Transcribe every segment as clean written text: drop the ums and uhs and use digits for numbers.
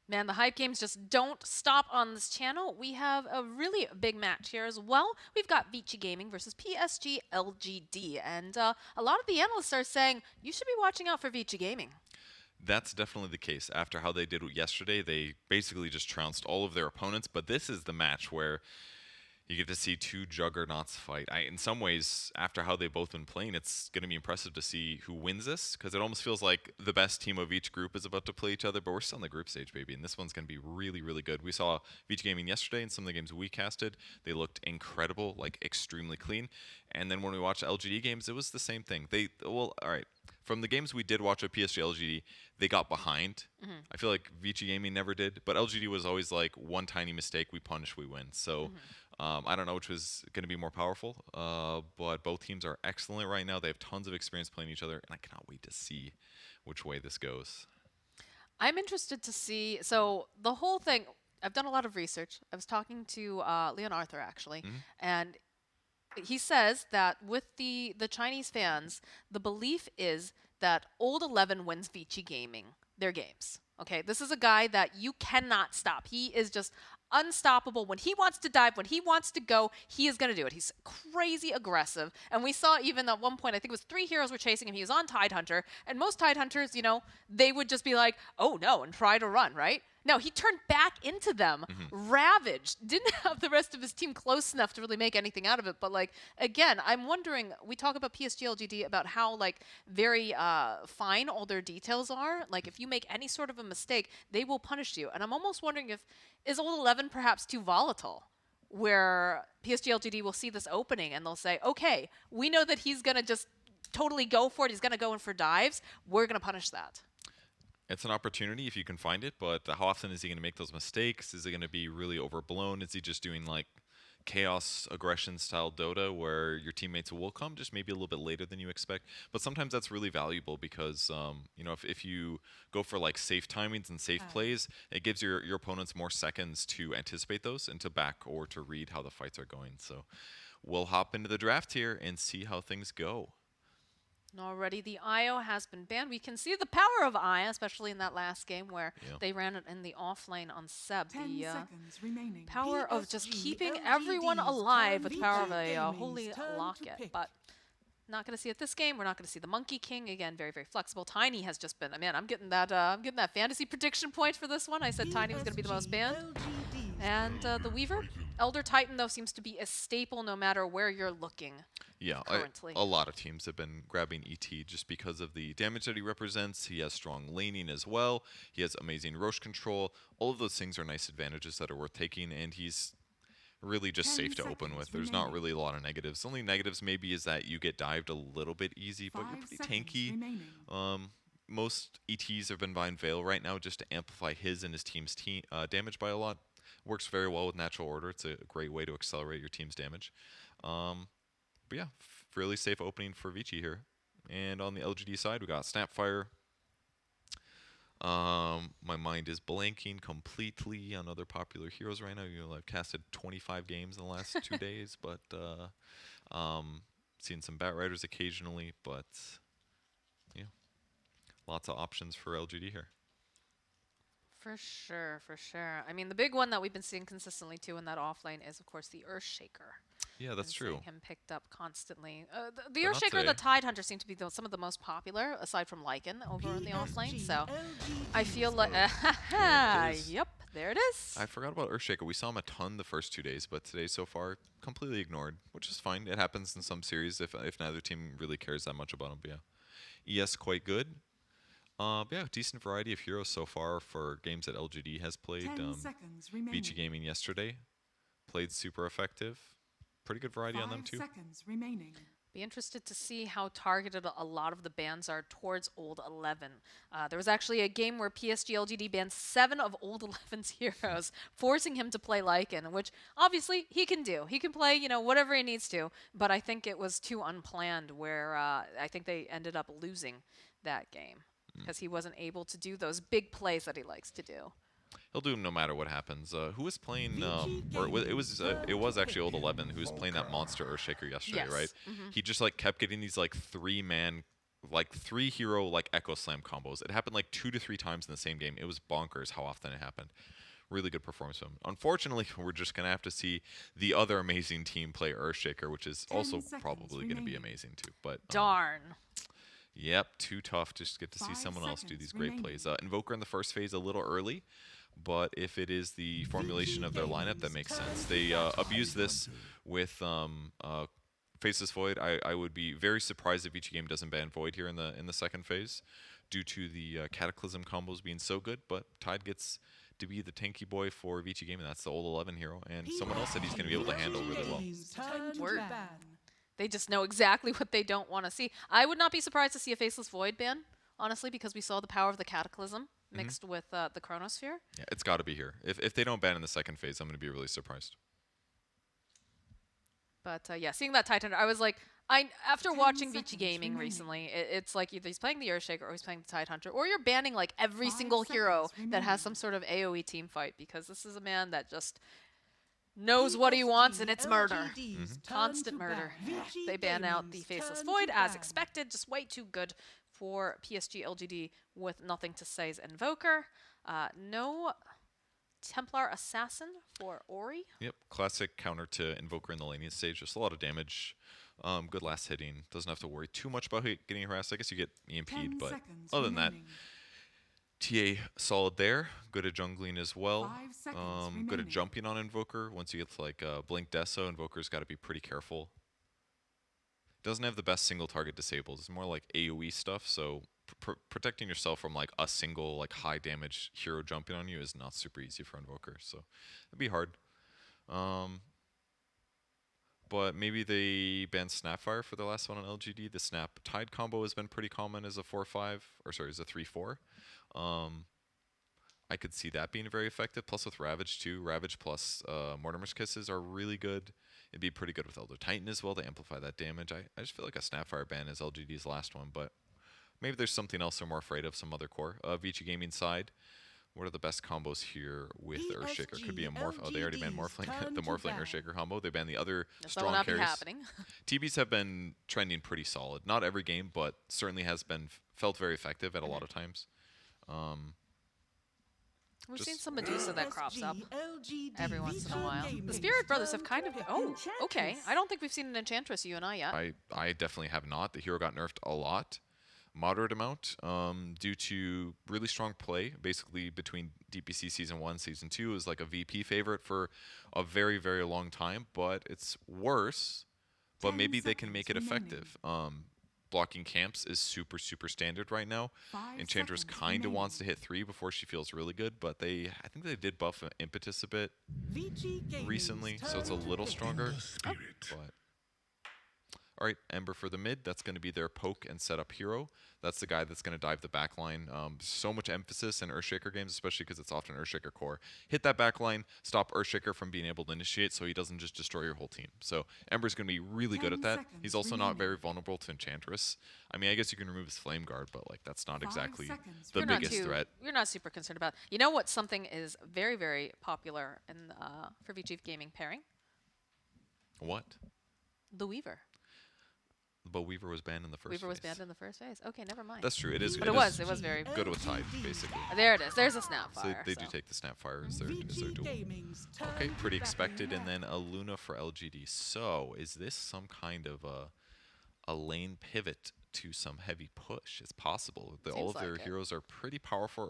Man, the hype games just don't stop on this channel. We have a really big match here as well. We've got Vichy Gaming versus PSG.LGD, and a lot of the analysts are saying you should be watching out for Vichy Gaming. That's definitely the case. After how they did yesterday, they basically just trounced all of their opponents, but this is the match where you get to see two juggernauts fight. In some ways, after how they've both been playing, it's going to be impressive to see who wins this, because it almost feels like the best team of each group is about to play each other, but we're still in the group stage, baby, and this one's going to be really, really good. We saw Vichy Gaming yesterday in some of the games we casted. They looked incredible, like extremely clean, and then when we watched LGD games, it was the same thing. All right. From the games we did watch at PSG.LGD, they got behind. I feel like Vichy Gaming never did, but LGD was always like one tiny mistake, we punish, we win. So I don't know which was going to be more powerful, but both teams are excellent right now. They have tons of experience playing each other, and I cannot wait to see which way this goes. I'm interested to see. So the whole thing, I've done a lot of research. I was talking to Leon Arthur actually, and he says that with the Chinese fans, the belief is that Old 11 wins Vichy Gaming their games. Okay, this is a guy that you cannot stop. He is just unstoppable. When he wants to dive, when he wants to go, he is going to do it. He's crazy aggressive. And we saw even at one point, I think it was 3 heroes were chasing him. He was on Tidehunter. And most Tidehunters, you know, they would just be like, oh no, and try to run, right? No, he turned back into them, ravaged, didn't have the rest of his team close enough to really make anything out of it. But like, again, I'm wondering, we talk about PSG.LGD about how like very fine all their details are. Like if you make any sort of a mistake, they will punish you. And I'm almost wondering if, is Old 11 perhaps too volatile? Where PSG.LGD will see this opening and they'll say, okay, we know that he's going to just totally go for it. He's going to go in for dives. We're going to punish that. It's an opportunity if you can find it, but how often is he going to make those mistakes? Is it going to be really overblown? Is he just doing like chaos aggression style Dota where your teammates will come just maybe a little bit later than you expect? But sometimes that's really valuable because you know, if you go for like safe timings and safe plays, it gives your opponents more seconds to anticipate those and to back or to read how the fights are going. So we'll hop into the draft here and see how things go. And already the IO has been banned. We can see the power of IO, especially in that last game where they ran it in the off lane on Seb. The power of just keeping everyone alive with the power of a holy locket. But not going to see it this game. We're not going to see the Monkey King. Again, very, very flexible. Tiny has just been, man, I'm getting that fantasy prediction point for this one. I said Tiny was going to be the most banned. And the Weaver, Elder Titan, though, seems to be a staple no matter where you're looking. Yeah, a lot of teams have been grabbing ET just because of the damage that he represents. He has strong laning as well. He has amazing Rosh control. All of those things are nice advantages that are worth taking, and he's really just safe to open with. There's not really a lot of negatives. The only negatives maybe is that you get dived a little bit easy, but you're pretty tanky. Most ETs have been buying Veil right now just to amplify his and his team's damage by a lot. Works very well with Natural Order. It's a great way to accelerate your team's damage. But yeah, really safe opening for Vici here. And on the LGD side, we got Snapfire. My mind is blanking completely on other popular heroes right now. You know, I've casted 25 games in the last 2 days, but seen some Bat Riders occasionally. But yeah, lots of options for LGD here. For sure, for sure. I mean, the big one that we've been seeing consistently too in that offlane is, of course, the Earthshaker. Yeah, that's true. Him picked up constantly. The Earthshaker and the Tidehunter seem to be some of the most popular, aside from Lycan, over in the offlane. So I feel like, yep, there it is. I forgot about Earthshaker. We saw him a ton the first 2 days, but today so far completely ignored, which is fine. It happens in some series if neither team really cares that much about him. But yeah, ES quite good. Yeah, decent variety of heroes so far for games that LGD has played. Vichy Gaming yesterday played super effective. Pretty good variety on them too. Be interested to see how targeted a lot of the bans are towards Old 11. There was actually a game where PSG.LGD banned 7 of Old 11's heroes, forcing him to play Lycan, which obviously he can do. He can play, you know, whatever he needs to. But I think it was too unplanned where I think they ended up losing that game because he wasn't able to do those big plays that he likes to do. He'll do them no matter what happens. Who was playing? Or it was actually Old 11 who was playing that monster Earthshaker yesterday, right? He just like kept getting these like 3-man like 3 hero like Echo Slam combos. It happened like 2 to 3 times in the same game. It was bonkers how often it happened. Really good performance from him. Unfortunately, we're just gonna have to see the other amazing team play Earthshaker, which is also probably gonna be amazing too. But Darn. yep, too tough. Just get to see someone else do these great plays. Invoker in the first phase a little early, but if it is the formulation of their lineup, that makes sense. They abuse this with Faceless Void. I would be very surprised if Vichy Game doesn't ban Void here in the second phase, due to the Cataclysm combos being so good. But Tide gets to be the tanky boy for Vichy Game, and that's the old 11 hero, and someone else that he's going to be able to handle really well. Word. They just know exactly what they don't want to see. I would not be surprised to see a Faceless Void ban, honestly, because we saw the power of the Cataclysm mixed with the Chronosphere. Yeah, it's got to be here. If they don't ban in the second phase, I'm going to be really surprised. But yeah, seeing that Titan, I was like, after watching Vichy Gaming recently, it's like either he's playing the Earthshaker or he's playing the Tide Hunter, or you're banning like every single hero that has some sort of AoE team fight, because this is a man that just knows what he wants, and it's murder. Constant murder. They ban out the Faceless Void as expected, just way too good for PSG.LGD with nothing to say's Invoker. No Templar Assassin for Ori. Yep, classic counter to Invoker in the laning stage. Just a lot of damage. Good last hitting. Doesn't have to worry too much about getting harassed. I guess you get EMP'd, but other than that, TA solid there. Good at jungling as well. Good at jumping on Invoker. Once you get to like Blink Deso, Invoker's got to be pretty careful. Doesn't have the best single target disables. It's more like AoE stuff, so protecting yourself from like a single like high damage hero jumping on you is not super easy for Invoker, so it'd be hard. But maybe they banned Snapfire for the last one on LGD. The Snap Tide combo has been pretty common as a 4-5, or sorry, as a 3-4. I could see that being very effective. Plus with Ravage too. Ravage plus Mortimer's Kisses are really good. It'd be pretty good with Elder Titan as well to amplify that damage. I just feel like a Snapfire ban is LGD's last one, but maybe there's something else they're more afraid of, some other core. Vichy Gaming side, what are the best combos here with Earthshaker? Could be a Morph. Oh, they already banned Morphling. The Morphling Earthshaker combo. They banned the other strong That will carries. not be happening. TBs have been trending pretty solid. Not every game, but certainly has been felt very effective at a lot of times. We've seen some Medusa that crops up every once in a while. The Spirit Brothers have kind of... Oh, okay. I don't think we've seen an Enchantress UNI yet. I definitely have not. The hero got nerfed a lot. Moderate amount due to really strong play. Basically, between DPC Season 1 Season 2 is like a VP favorite for a very, very long time, but it's worse. But maybe they can make it effective. Blocking camps is super, super standard right now. Enchantress kind of wants to hit 3 before she feels really good, but I think they did buff Impetus a bit recently, so it's a little stronger. But all right, Ember for the mid. That's going to be their poke and setup hero. That's the guy that's going to dive the backline. So much emphasis in Earthshaker games, especially because it's often Earthshaker core. Hit that backline, stop Earthshaker from being able to initiate so he doesn't just destroy your whole team. So Ember's going to be really good at that. He's also not very vulnerable to Enchantress. I mean, I guess you can remove his Flame Guard, but like that's not exactly the biggest threat. You're not super concerned about. You know what? Something is very, very popular in for Vichy Gaming pairing? What? The Weaver. But Weaver was banned in the first phase. Weaver was banned in the first phase? Okay, never mind. That's true. It is. But it was very good with Tide, basically. There it is. There's a Snapfire. So they do take the Snapfire as their duel. Okay, pretty expected. And then a Luna for LGD. So is this some kind of a lane pivot to some heavy push? It's possible. All of their heroes are pretty powerful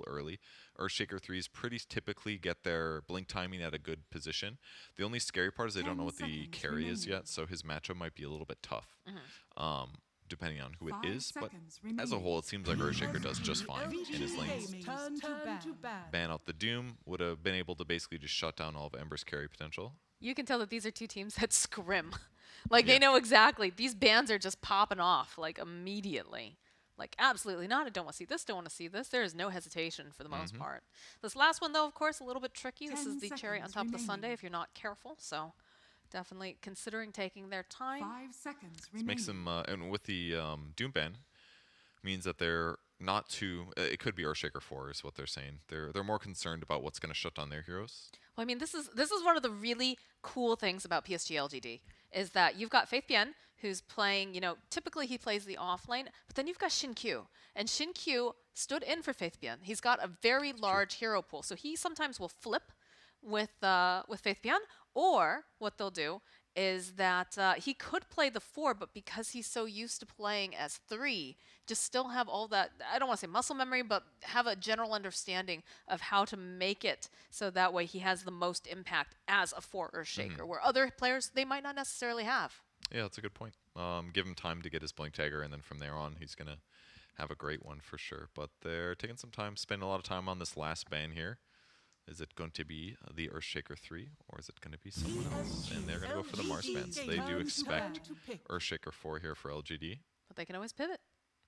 early. Earthshaker 3s pretty typically get their blink timing at a good position. The only scary part is they don't know what the carry is yet, so his matchup might be a little bit tough, depending on who it is. But as a whole, it seems like Earthshaker does just fine in his lanes. Ban out the Doom, would have been able to basically just shut down all of Ember's carry potential. You can tell that these are two teams that scrim. Like, they know exactly. These bans are just popping off, like, immediately. Like, absolutely not. I don't want to see this, don't want to see this. There is no hesitation for the most part. This last one, though, of course, a little bit tricky. This is the cherry on top of the sundae if you're not careful. So, definitely considering taking their time. 5 seconds This makes them, and with the Doom ban, means that they're not too... it could be Earthshaker 4 is what they're saying. They're more concerned about what's going to shut down their heroes. Well, I mean, this is one of the really cool things about PSG.LGD, is that you've got Faith Bien, who's playing, typically he plays the off lane, but then you've got Q. And Q stood in for Faith Bian. He's got a very large hero pool, so he sometimes will flip with Faith Bian, or what they'll do is that he could play the 4, but because he's so used to playing as 3, just still have all that, I don't want to say muscle memory, but have a general understanding of how to make it so that way he has the most impact as a 4 Earthshaker, where other players, they might not necessarily have. Yeah, that's a good point. Give him time to get his Blink Dagger, and then from there on, he's going to have a great one for sure. But they're taking some time, spending a lot of time on this last ban here. Is it going to be the Earthshaker 3, or is it going to be someone else? And they're going to go for the Mars bans. They do expect Earthshaker 4 here for LGD. But they can always pivot.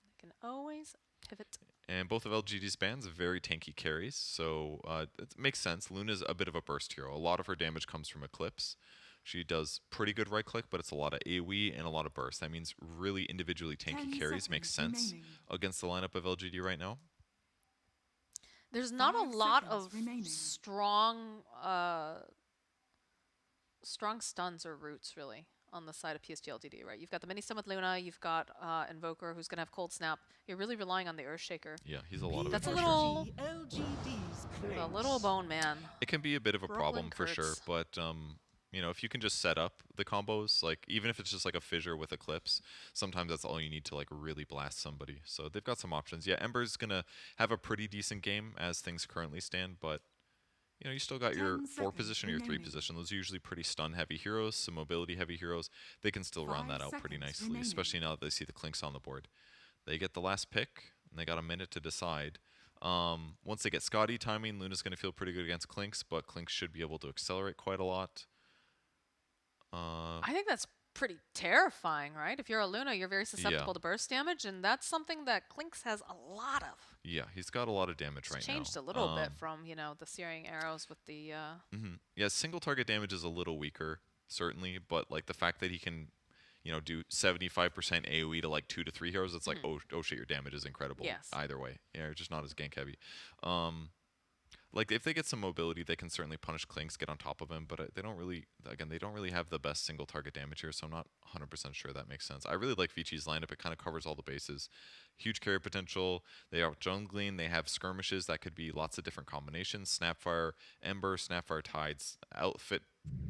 They can always pivot. And both of LGD's bans are very tanky carries, so it makes sense. Luna's a bit of a burst hero. A lot of her damage comes from Eclipse. She does pretty good right click, but it's a lot of AoE and a lot of burst. That means really individually tanky carries make sense against the lineup of LGD right now. There's not a lot of strong stuns or roots, really, on the side of PSG.LGD, right? You've got the mini-stun with Luna, you've got Invoker, who's going to have Cold Snap. You're really relying on the Earthshaker. Yeah, he's a lot of That's a little bone man. It can be a bit of a problem for sure, but if you can just set up the combos, like even if it's just like a fissure with Eclipse, sometimes that's all you need to like really blast somebody. So they've got some options. Yeah, Ember's gonna have a pretty decent game as things currently stand, but you still got your 4 position or your 3 position. Those are usually pretty stun heavy heroes, some mobility heavy heroes. They can still round that out pretty nicely, especially now that they see the Clinks on the board. They get the last pick, and they got a minute to decide. Once they get Scotty timing, Luna's gonna feel pretty good against Clinks, but Clinks should be able to accelerate quite a lot. I think that's pretty terrifying, right? If you're a Luna, you're very susceptible to burst damage, and that's something that Clinks has a lot of. Yeah, he's got a lot of damage right now. Changed a little bit from, the searing arrows with the... Yeah, single target damage is a little weaker, certainly, but like the fact that he can, do 75% AoE to like 2 to 3 heroes, it's like, oh shit, your damage is incredible. Yes. Either way. Yeah, just not as gank heavy. Like if they get some mobility, they can certainly punish Clinks, get on top of him, but they don't really have the best single target damage here, so I'm not 100% sure that makes sense. I really like Vici's lineup. It kind of covers all the bases. Huge carry potential. They are jungling. They have skirmishes that could be lots of different combinations. Snapfire, Ember, Snapfire Tides, outfit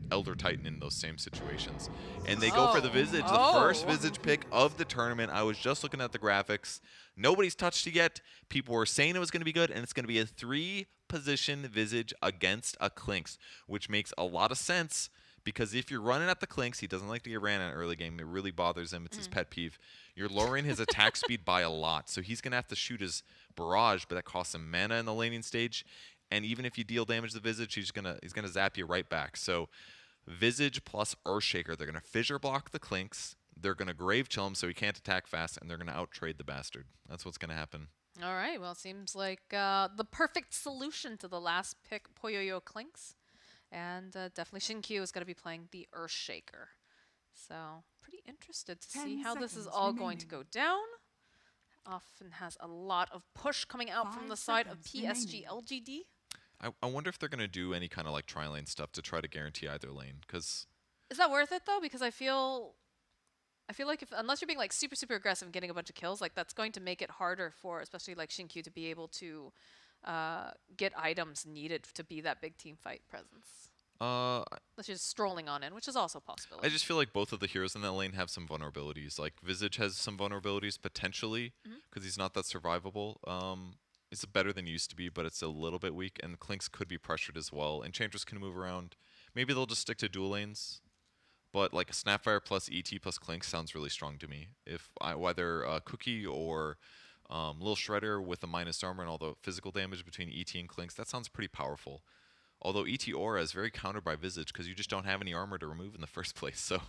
Elder Titan in those same situations. And they go for the Visage, the first Visage pick of the tournament. I was just looking at the graphics. Nobody's touched it yet. People were saying it was going to be good, and it's going to be a 3-position Visage against a Clinks, which makes a lot of sense because if you're running at the Clinks, he doesn't like to get ran in early game. It really bothers him. It's his pet peeve. You're lowering his attack speed by a lot, so he's going to have to shoot his barrage, but that costs him mana in the laning stage. And even if you deal damage to Visage, he's gonna zap you right back. So Visage plus Earthshaker, they're gonna fissure block the Clinks. They're gonna grave chill him so he can't attack fast, and they're gonna outtrade the bastard. That's what's gonna happen. All right. Well, it seems like the perfect solution to the last pick, Poyoyo Clinks, and definitely Q is gonna be playing the Earthshaker. So pretty interested to see how this is all going to go down. Often has a lot of push coming out from the side of PSG.LGD. I wonder if they're going to do any kind of like tri-lane stuff to try to guarantee either lane. Cause is that worth it though? Because I feel like unless you're being like super aggressive and getting a bunch of kills, like that's going to make it harder for especially like Q to be able to get items needed to be that big team fight presence. Unless you're just strolling on in, which is also a possibility. I just feel like both of the heroes in that lane have some vulnerabilities. Like Visage has some vulnerabilities potentially because he's not that survivable. It's better than he used to be, but it's a little bit weak. And Clinks could be pressured as well. Enchantress can move around. Maybe they'll just stick to dual lanes. But like Snapfire plus ET plus Clinks sounds really strong to me. If whether Cookie or Lil Shredder with the minus armor and all the physical damage between ET and Clinks, that sounds pretty powerful. Although ET Aura is very countered by Visage because you just don't have any armor to remove in the first place. So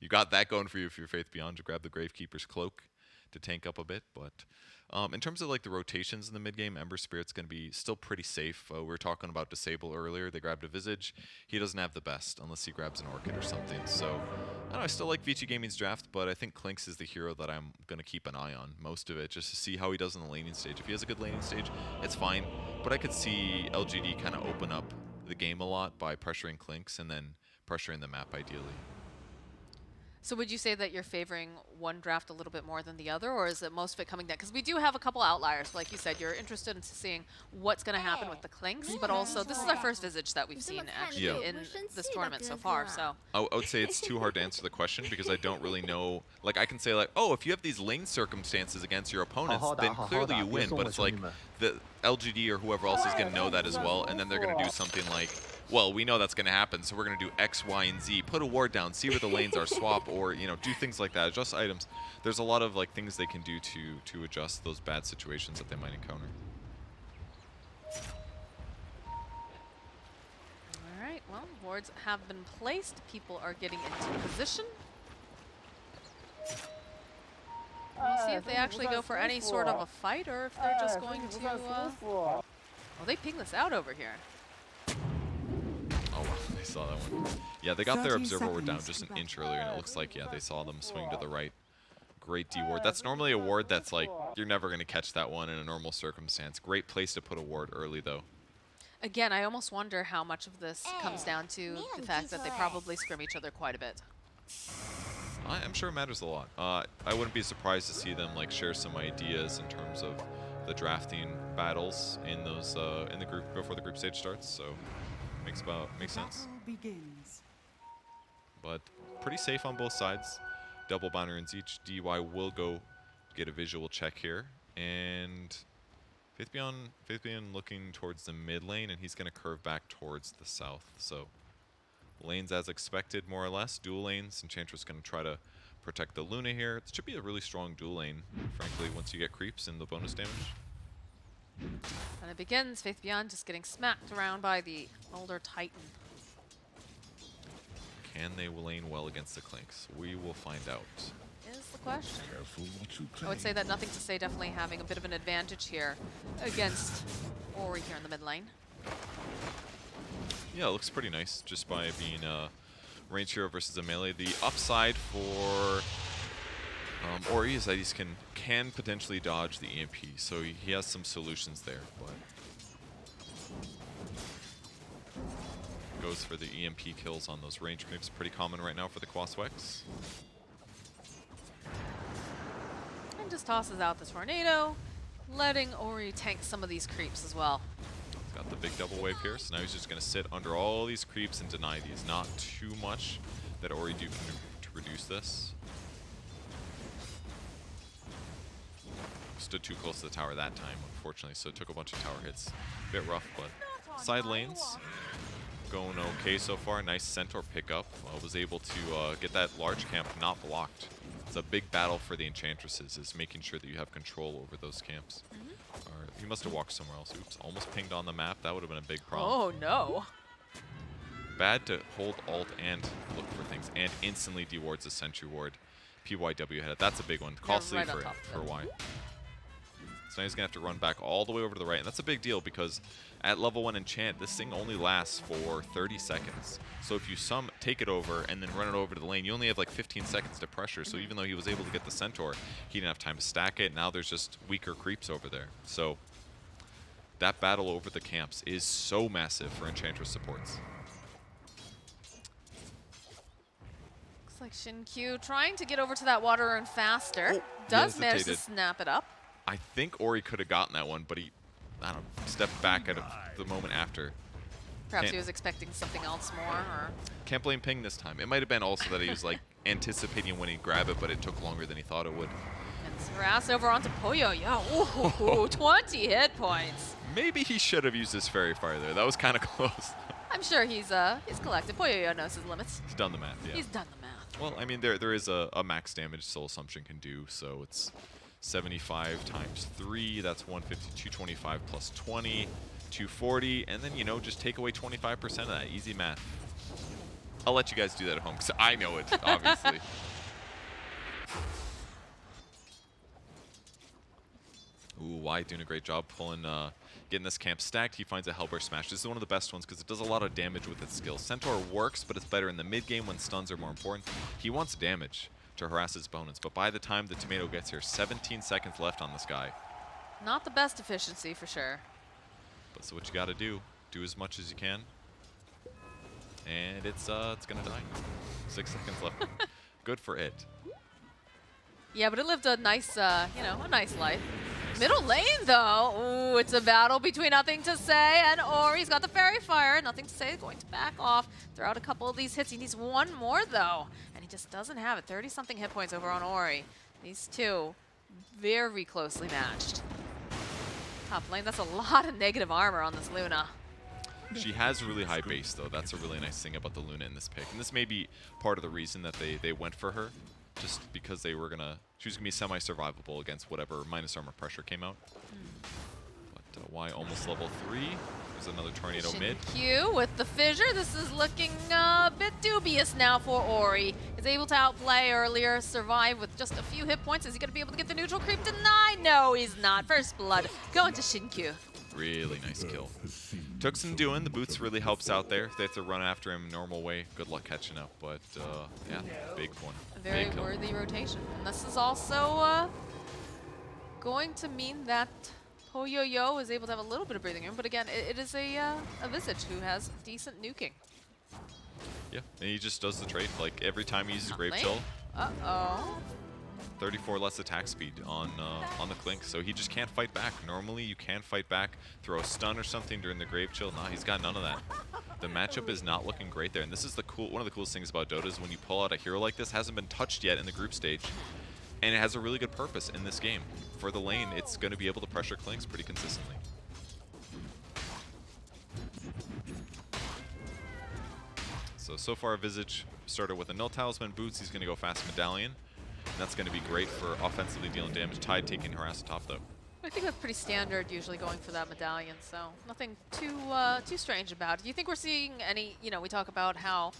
you got that going for you if you're Faith Beyond to grab the Gravekeeper's Cloak to tank up a bit. But in terms of like the rotations in the mid game, Ember Spirit's going to be still pretty safe. We were talking about Disable earlier. They grabbed a Visage. He doesn't have the best unless he grabs an Orchid or something. So I don't know, I still like Vichy Gaming's draft, but I think Clinks is the hero that I'm going to keep an eye on most of it just to see how he does in the laning stage. If he has a good laning stage, it's fine. But I could see LGD kind of open up the game a lot by pressuring Clinks and then pressuring the map ideally. So would you say that you're favoring one draft a little bit more than the other, or is it most of it coming down? Because we do have a couple outliers. Like you said, you're interested in seeing what's going to happen with the Clinks, but also this is our first Visage that we've seen actually in this tournament so far. So I would say it's too hard to answer the question because I don't really know. Like, I can say, like, oh, if you have these lane circumstances against your opponents, then clearly you win. But it's like the LGD or whoever else is going to know that as well, and then they're going to do something like, well, we know that's going to happen, so we're going to do X, Y, and Z. Put a ward down, see where the lanes are, swap, or do things like that. Adjust items. There's a lot of like things they can do to adjust those bad situations that they might encounter. all right, well, wards have been placed. People are getting into position. We'll see if they actually go for any sort of a fight or if they're just going to. Well, they ping this out over here. Oh, wow, they saw that one. Yeah, they got their observer ward down just an inch earlier, and it looks like, yeah, they saw them swing to the right. Great D ward. That's normally a ward that's like, you're never going to catch that one in a normal circumstance. Great place to put a ward early, though. Again, I almost wonder how much of this comes down to the fact that they probably scrim each other quite a bit. I'm sure it matters a lot. I wouldn't be surprised to see them like share some ideas in terms of the drafting battles in those in the group before the group stage starts. So makes sense. But pretty safe on both sides. Double binary each. DY will go get a visual check here, and Faithbeyond looking towards the mid lane, and he's going to curve back towards the south. So lanes as expected, more or less. Dual lanes. Enchantress going to try to protect the Luna here. It should be a really strong dual lane, frankly, once you get creeps and the bonus damage. And it begins. Faithbeyond just getting smacked around by the older Titan. Can they lane well against the Clinks? We will find out. Is the question. I would say that Nothing to Say definitely having a bit of an advantage here against Ori here in the mid lane. Yeah, it looks pretty nice just by being a range hero versus a melee. The upside for Ori is that he can potentially dodge the EMP, so he has some solutions there, but goes for the EMP kills on those range creeps. Pretty common right now for the Quaswex. And just tosses out the tornado, letting Ori tank some of these creeps as well. Got the big double wave here, so now he's just going to sit under all these creeps and deny these. Not too much that Ori do to reduce this. Stood too close to the tower that time, unfortunately, so it took a bunch of tower hits. Bit rough, but side lanes going okay so far. Nice Centaur pickup. Was able to get that large camp not blocked. It's a big battle for the Enchantresses, is making sure that you have control over those camps. He must have walked somewhere else. Oops, almost pinged on the map. That would have been a big problem. Oh, no. Bad to hold alt and look for things, and instantly dewards the Sentry Ward. PYW had it. That's a big one. Costly right for Y. So now he's going to have to run back all the way over to the right, and that's a big deal because at level 1 enchant, this thing only lasts for 30 seconds. So if you take it over and then run it over to the lane, you only have like 15 seconds to pressure. So even though he was able to get the Centaur, he didn't have time to stack it. Now there's just weaker creeps over there. So that battle over the camps is so massive for Enchantress supports. Looks like Shin-Q trying to get over to that water rune faster. Oh, does manage to snap it up. I think Ori could have gotten that one, but he, I don't know, stepped back at the moment after. Perhaps he was expecting something else more, or... Can't blame Ping this time. It might have been also that he was like anticipating when he'd grab it, but it took longer than he thought it would. And harass over onto Poyoyo. Ooh, 20 hit points. Maybe he should have used his fairy fire there. That was kind of close. I'm sure he's collected. Poyoyo knows his limits. He's done the math, yeah. He's done the math. Well, I mean, there is a max damage Soul Assumption can do, so it's 75 times 3, that's 150, 225 plus 20, 240, and then, just take away 25% of that. Easy math. I'll let you guys do that at home, because I know it, obviously. Ooh, Y doing a great job getting this camp stacked. He finds a Hellbear Smash. This is one of the best ones because it does a lot of damage with its skills. Centaur works, but it's better in the mid-game when stuns are more important. He wants damage to harass his opponents, but by the time the tomato gets here, 17 seconds left on this guy. Not the best efficiency for sure. But so what you got to do as much as you can, and it's gonna die. 6 seconds left. Good for it. Yeah, but it lived a nice, you know, a nice life. Middle lane, though. Ooh, it's a battle between Nothing to Say and Ori's got the Fairy Fire. Nothing to Say going to back off. Throw out a couple of these hits. He needs one more, though. And he just doesn't have it. 30-something hit points over on Ori. These two very closely matched. Top lane, that's a lot of negative armor on this Luna. She has really high base, though. That's a really nice thing about the Luna in this pick. And this may be part of the reason that they went for her, just because she was going to be semi-survivable against whatever minus armor pressure came out. But Y almost level 3. There's another tornado mid. Q with the fissure. This is looking a bit dubious now for Ori. He's able to outplay earlier, survive with just a few hit points. Is he going to be able to get the neutral creep denied? No, he's not. First blood going to Q. Really nice kill. Took some doing. The boots really helps out there. If they have to run after him normal way, good luck catching up. But yeah, big one. A very worthy rotation. And this is also going to mean that Poyoyo is able to have a little bit of breathing room. But again, it is a Visage who has decent nuking. Yeah, and he just does the trade. Like every time he uses Grave Chill. Uh-oh. 34 less attack speed on the Clink, so he just can't fight back. Normally, you can fight back, throw a stun or something during the Grave Chill. Nah, he's got none of that. The matchup is not looking great there, and this is one of the coolest things about Dota is when you pull out a hero like this, hasn't been touched yet in the group stage, and it has a really good purpose in this game. For the lane, it's going to be able to pressure Clinks pretty consistently. So far, Visage started with a Null Talisman boots. He's going to go fast Medallion. And that's going to be great for offensively dealing damage. Tide taking harass top though. I think that's pretty standard, usually going for that Medallion, so nothing too strange about it. Do you think we're seeing any, you know, we talk about how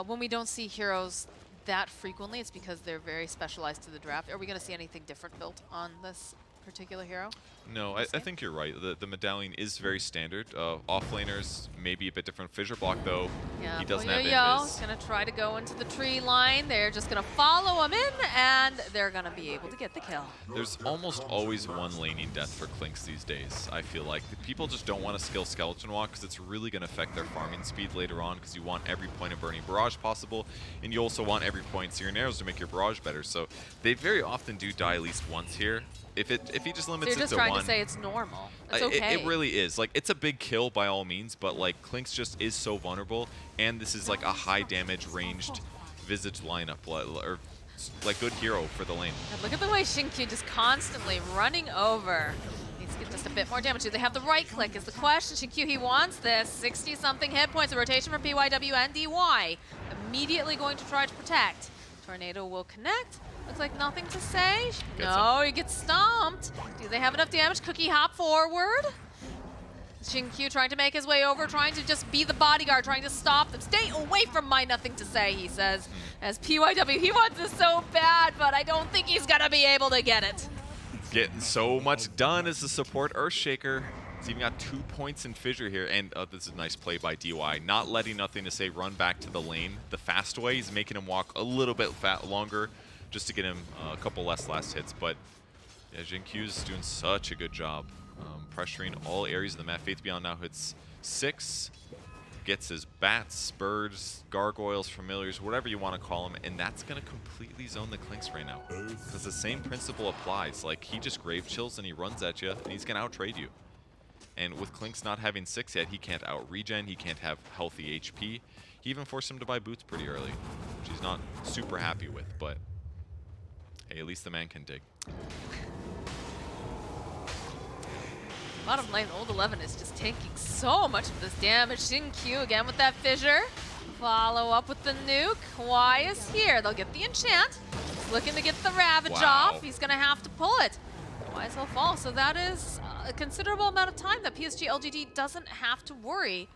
when we don't see heroes that frequently, it's because they're very specialized to the draft. Are we going to see anything different built on this particular hero? No, I think you're right. The Medallion is very standard. Offlaners maybe a bit different. Fissure block though, yeah, he doesn't have invis. He's going to try to go into the tree line. They're just going to follow him in, and they're going to be able to get the kill. There's almost always one laning death for Clinks these days, I feel like. People just don't want to skill Skeleton Walk because it's really going to affect their farming speed later on because you want every point of Burning Barrage possible, and you also want every point Searing Arrows to make your Barrage better. So they very often do die at least once here. If he just limits it to one, you're just trying to say it's normal. It's okay. It really is. Like, it's a big kill by all means, but like Clinks just is so vulnerable, and this is like a high damage ranged Visage lineup, or like good hero for the lane. And look at the way Xinkyu just constantly running over. Needs to get just a bit more damage. Do they have the right click is the question. Xinkyu, he wants this. 60-something hit points. A rotation from PYW and DY. Immediately going to try to protect. Tornado will connect. Looks like Nothing to Say. No, he gets stomped. Do they have enough damage? Cookie hop forward. Xinkyu trying to make his way over, trying to just be the bodyguard, trying to stop them. Stay away from my Nothing to Say, he says. As PYW, he wants this so bad, but I don't think he's going to be able to get it. Getting so much done as the support Earthshaker. He's even got 2 points in Fissure here, and this is a nice play by DY. Not letting Nothing to Say run back to the lane the fast way. He's making him walk a little bit longer, just to get him a couple less last hits. But yeah, Xinkyu's doing such a good job pressuring all areas of the map. Faith Beyond now hits 6, gets his bats, birds, gargoyles, familiars, whatever you want to call them, and that's going to completely zone the Clinks right now. Because the same principle applies. Like, he just Grave Chills and he runs at you, and he's going to out-trade you. And with Clinks not having 6 yet, he can't out-regen, he can't have healthy HP. He even forced him to buy boots pretty early, which he's not super happy with, but hey, at least the man can dig. Bottom lane, Old 11 is just taking so much of this damage. Xinkyu again with that fissure. Follow up with the nuke. Y is here. They'll get the enchant. He's looking to get the ravage off. He's going to have to pull it. Y will fall. So that is a considerable amount of time that PSG.LGD doesn't have to worry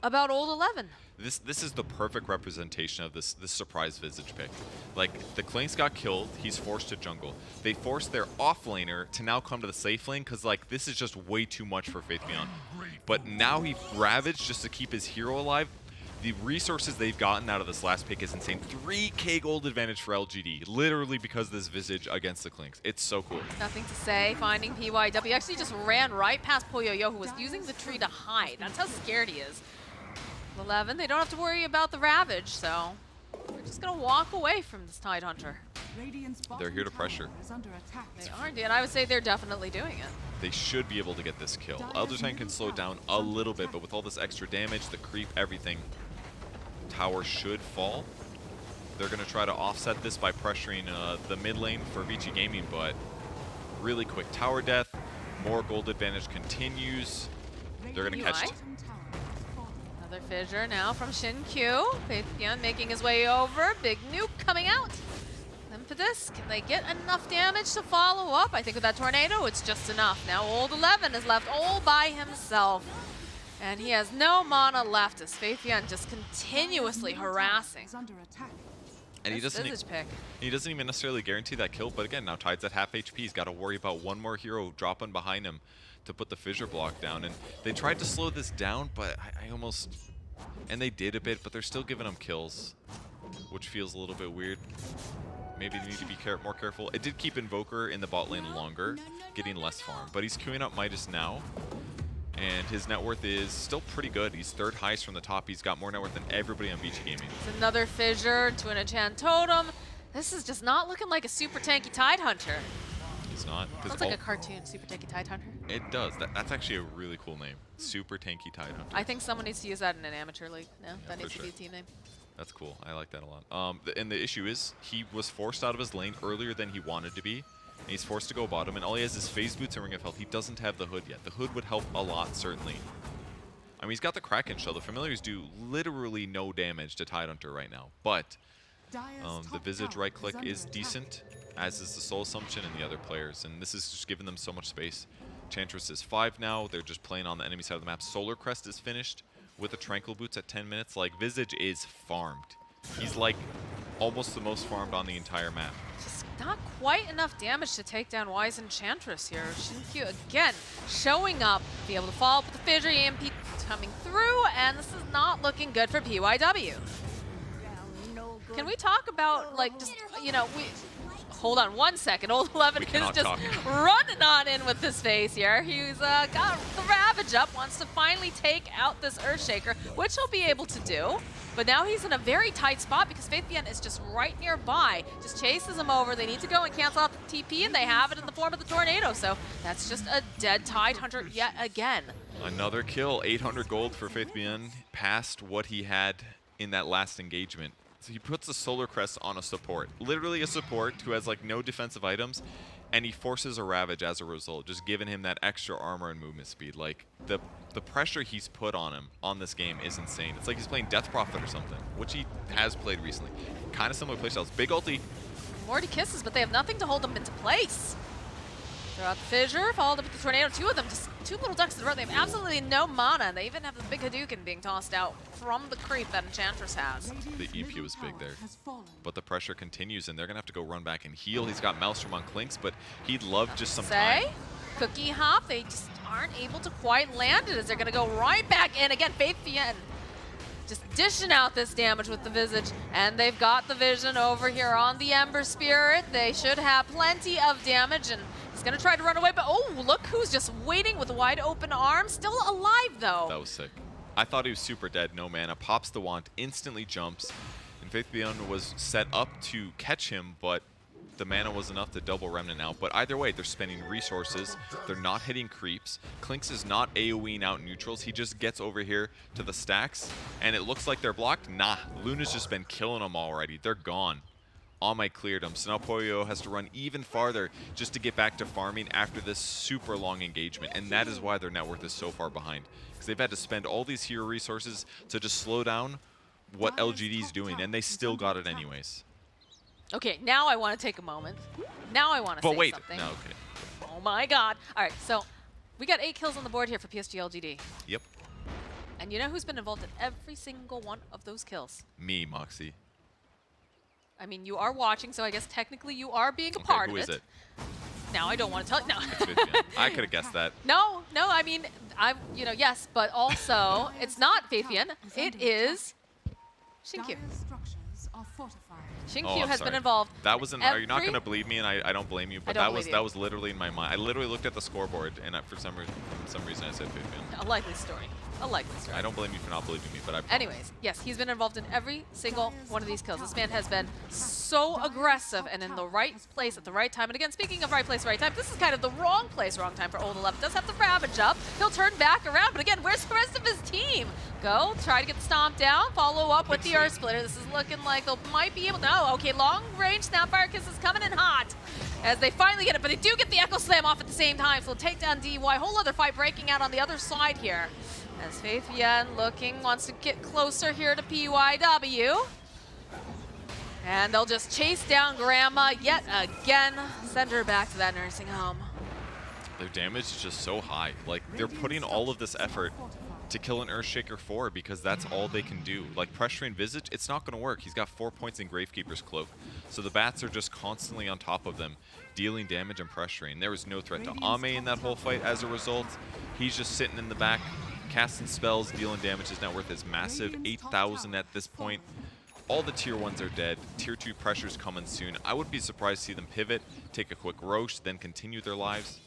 about Old 11. This is the perfect representation of this surprise Visage pick. Like, the Clinks got killed, he's forced to jungle. They forced their offlaner to now come to the safe lane because, like, this is just way too much for Faith Beyond. But now he ravaged just to keep his hero alive. The resources they've gotten out of this last pick is insane. 3k gold advantage for LGD, literally because of this Visage against the Clinks. It's so cool. Nothing to Say, finding PYW. Actually just ran right past Poyoyo, who was using the tree to hide. That's how scared he is. 11, they don't have to worry about the Ravage, so they're just gonna walk away from this Tidehunter. They're here to pressure. They are indeed, and I would say they're definitely doing it. They should be able to get this kill. Elder Titan can slow it down a little bit, but with all this extra damage, the creep, everything, tower should fall. They're going to try to offset this by pressuring the mid lane for Vichy Gaming, but really quick tower death. More gold advantage continues. They're going to catch it. Another fissure now from Xin-Q. Faithian making his way over. Big nuke coming out. Impetus, can they get enough damage to follow up? I think with that tornado, it's just enough. Now Old 11 is left all by himself. And he has no mana left as Faithian just continuously harassing. And he doesn't even necessarily guarantee that kill, but again, now Tide's at half HP. He's got to worry about one more hero dropping behind him to put the fissure block down. And they tried to slow this down, but I almost... And they did a bit, but they're still giving him kills, which feels a little bit weird. Maybe they need to be more careful. It did keep Invoker in the bot lane longer, getting less farm. But he's queuing up Midas now, and his net worth is still pretty good. He's third highest from the top. He's got more net worth than everybody on Vichy Gaming. It's another fissure to an enchant totem. This is just not looking like a super tanky Tidehunter. He's not. Sounds like a cartoon, super tanky Tidehunter. It does. That's actually a really cool name. Super tanky Tidehunter. I think someone needs to use that in an amateur league. No, that needs to be a team name. That's cool. I like that a lot. And the issue is he was forced out of his lane earlier than he wanted to be. And he's forced to go bottom, and all he has is phase boots and ring of health. He doesn't have the hood yet. The hood would help a lot, certainly. I mean, he's got the Kraken shell. The familiars do literally no damage to Tidehunter right now. But the Visage right click is decent, as is the Soul Assumption and the other players. And this is just giving them so much space. Chantress is 5 now. They're just playing on the enemy side of the map. Solar Crest is finished with the Tranquil Boots at 10 minutes. Like, Visage is farmed. He's like almost the most farmed on the entire map. Just not quite enough damage to take down Wise Enchantress here. Xin-Q again showing up, be able to follow up with the fissure, EMP coming through, and this is not looking good for PYW. Can we talk about, like, just, you know, hold on one second. Old 11 is just running on in with his face here. He's got the Ravage up, wants to finally take out this Earthshaker, which he'll be able to do. But now he's in a very tight spot because Faithian is just right nearby. Just chases him over. They need to go and cancel out the TP, and they have it in the form of the tornado. So that's just a dead Tidehunter yet again. Another kill. 800 gold for Faithian, past what he had in that last engagement. So he puts the Solar Crest on a support. Literally a support who has like no defensive items, and he forces a Ravage as a result, just giving him that extra armor and movement speed. Like, the pressure he's put on him on this game is insane. It's like he's playing Death Prophet or something, which he has played recently. Kind of similar playstyles. Big ulti. More to kisses, but they have nothing to hold them into place. Throw out the fissure, followed up with the tornado. Two of them, just two little ducks in the row. They have absolutely no mana, and they even have the big Hadouken being tossed out from the creep that Enchantress has. The EP was big there, but the pressure continues, and they're gonna have to go run back and heal. He's got Maelstrom on Clinks, but he'd love just some time. Cookie Hop, they just aren't able to quite land it as they're gonna go right back in again. Faithian just dishing out this damage with the Visage, and they've got the vision over here on the Ember Spirit. They should have plenty of damage, and he's gonna try to run away, but oh, look who's just waiting with wide open arms. Still alive, though. That was sick. I thought he was super dead, no mana. Pops the wand, instantly jumps, and Faithian was set up to catch him, but the mana was enough to double Remnant out. But either way, they're spending resources. They're not hitting creeps. Clinks is not AoEing out neutrals. He just gets over here to the stacks, and it looks like they're blocked. Nah, Luna's just been killing them already. They're gone. Almight cleared him, so now Poyo has to run even farther just to get back to farming after this super long engagement, and that is why their net worth is so far behind, because they've had to spend all these hero resources to just slow down what LGD's doing, and they still got it anyways. Okay, now I want to take a moment. Now I want to say something. No, okay. Oh my god. All right, so we got 8 kills on the board here for PSG.LGD. Yep. And you know who's been involved in every single one of those kills? Me, Moxie. I mean, you are watching, so I guess technically you are being a part of it. Who is it? Now I don't want to tell you. No. I could have guessed that. No, I mean, yes, but also, it's not Faithian. It is Xin-Q. Shinkyu I'm has sorry. been involved. That wasn't. Are you not gonna believe me? And I don't blame you. But don't believe you. that was literally in my mind. I literally looked at the scoreboard, and for some reason I said Vivian. A likely story. A likely story. I don't blame you for not believing me, but I promise. Anyways, yes, he's been involved in every single one of these kills. This man has been so aggressive and in the right place at the right time. And again, speaking of right place, right time, this is kind of the wrong place, wrong time for Old 11. Does have the Ravage up. He'll turn back around, but again, where's the rest of his team? Go, try to get the stomp down, follow up with the Earth Splitter. This is looking like they might be able to, oh, okay, long range Snapfire Kiss is coming in hot as they finally get it, but they do get the Echo Slam off at the same time, so they'll take down DY. Whole other fight breaking out on the other side here. As Faith Yen wants to get closer here to PYW. And they'll just chase down Grandma yet again, send her back to that nursing home. Their damage is just so high. Like, they're putting all of this effort to kill an Earthshaker 4 because that's all they can do. Like, pressuring Visage, it's not going to work. He's got 4 points in Gravekeeper's Cloak. So the bats are just constantly on top of them, dealing damage and pressuring. There was no threat to Ame in that whole fight as a result. He's just sitting in the back, casting spells, dealing damage. His net worth is massive, 8,000 at this point. All the tier 1s are dead. Tier 2 pressure's coming soon. I would be surprised to see them pivot, take a quick Rosh, then continue their lives.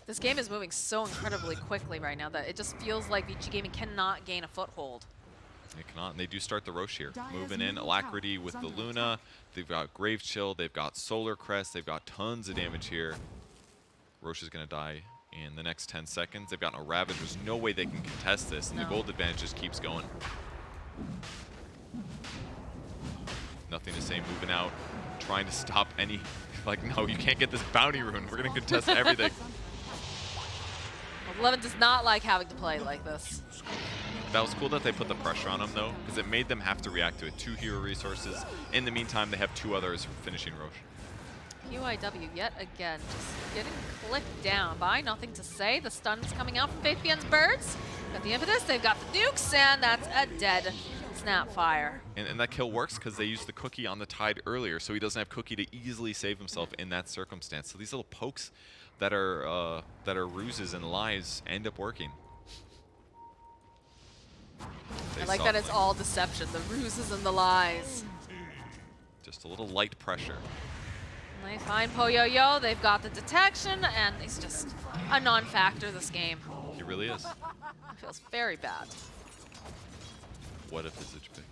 This game is moving so incredibly quickly right now that it just feels like Vichy Gaming cannot gain a foothold. They cannot, and they do start the Rosh here. Moving in, Alacrity with the Luna. They've got Grave Chill, they've got Solar Crest, they've got tons of damage here. Rosh is going to die in the next 10 seconds. They've gotten a Ravage. There's no way they can contest this, and the gold advantage just keeps going. Nothing to say, moving out, trying to stop any, like, no, you can't get this bounty rune. We're going to contest everything. 11 does not like having to play like this. That was cool that they put the pressure on him, though, because it made them have to react to it. 2 hero resources. In the meantime, they have 2 others finishing Rosh. PYW yet again, just getting clicked down by nothing to say. The stun's coming out from Faith Bien's birds. Got the impetus, they've got the nukes, and that's a dead Snapfire. And that kill works because they used the cookie on the Tide earlier, so he doesn't have cookie to easily save himself in that circumstance. So these little pokes that are ruses and lies end up working. I like that it's all deception, the ruses and the lies. Just a little light pressure. And they find Poyo-Yo, they've got the detection, and he's just a non-factor this game. He really is. It feels very bad. What a Visage pick.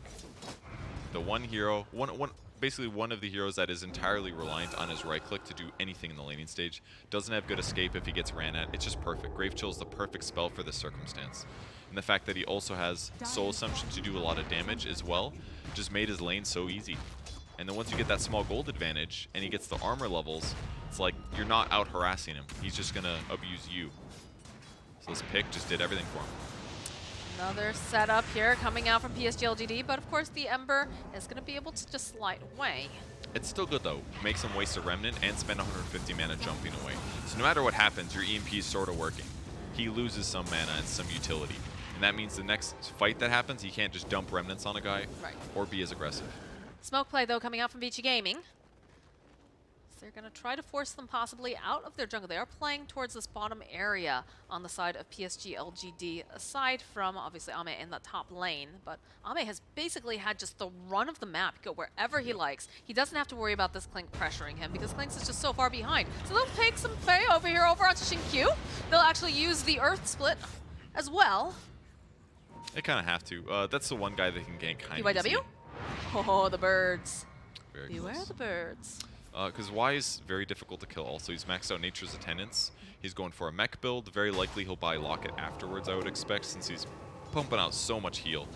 The one hero, basically one of the heroes that is entirely reliant on his right click to do anything in the laning stage. Doesn't have good escape if he gets ran at. It's just perfect. Grave Chill is the perfect spell for this circumstance. And the fact that he also has Soul Assumption to do a lot of damage as well just made his lane so easy. And then once you get that small gold advantage and he gets the armor levels, it's like you're not out harassing him. He's just going to abuse you. So this pick just did everything for him. Another setup here coming out from PSG.LGD, but of course the Ember is going to be able to just slide away. It's still good though. Makes him waste a Remnant and spend 150 mana jumping away. So no matter what happens, your EMP is sort of working. He loses some mana and some utility. And that means the next fight that happens, he can't just dump Remnants on a guy or be as aggressive. Smoke play though coming out from Vichy Gaming. So they're going to try to force them possibly out of their jungle. They are playing towards this bottom area on the side of PSG.LGD, aside from obviously Ame in the top lane. But Ame has basically had just the run of the map, go wherever he likes. He doesn't have to worry about this Clink pressuring him because Clink's is just so far behind. So they'll take some play over here over onto Shinkyu. They'll actually use the Earth Split as well. They kind of have to. That's the one guy that can gank kind of PYW? Oh, the birds. Very Beware close. the birds. Because Y is very difficult to kill also. He's maxed out Nature's Attendance. He's going for a mech build. Very likely he'll buy Locket afterwards, I would expect, since he's pumping out so much heal.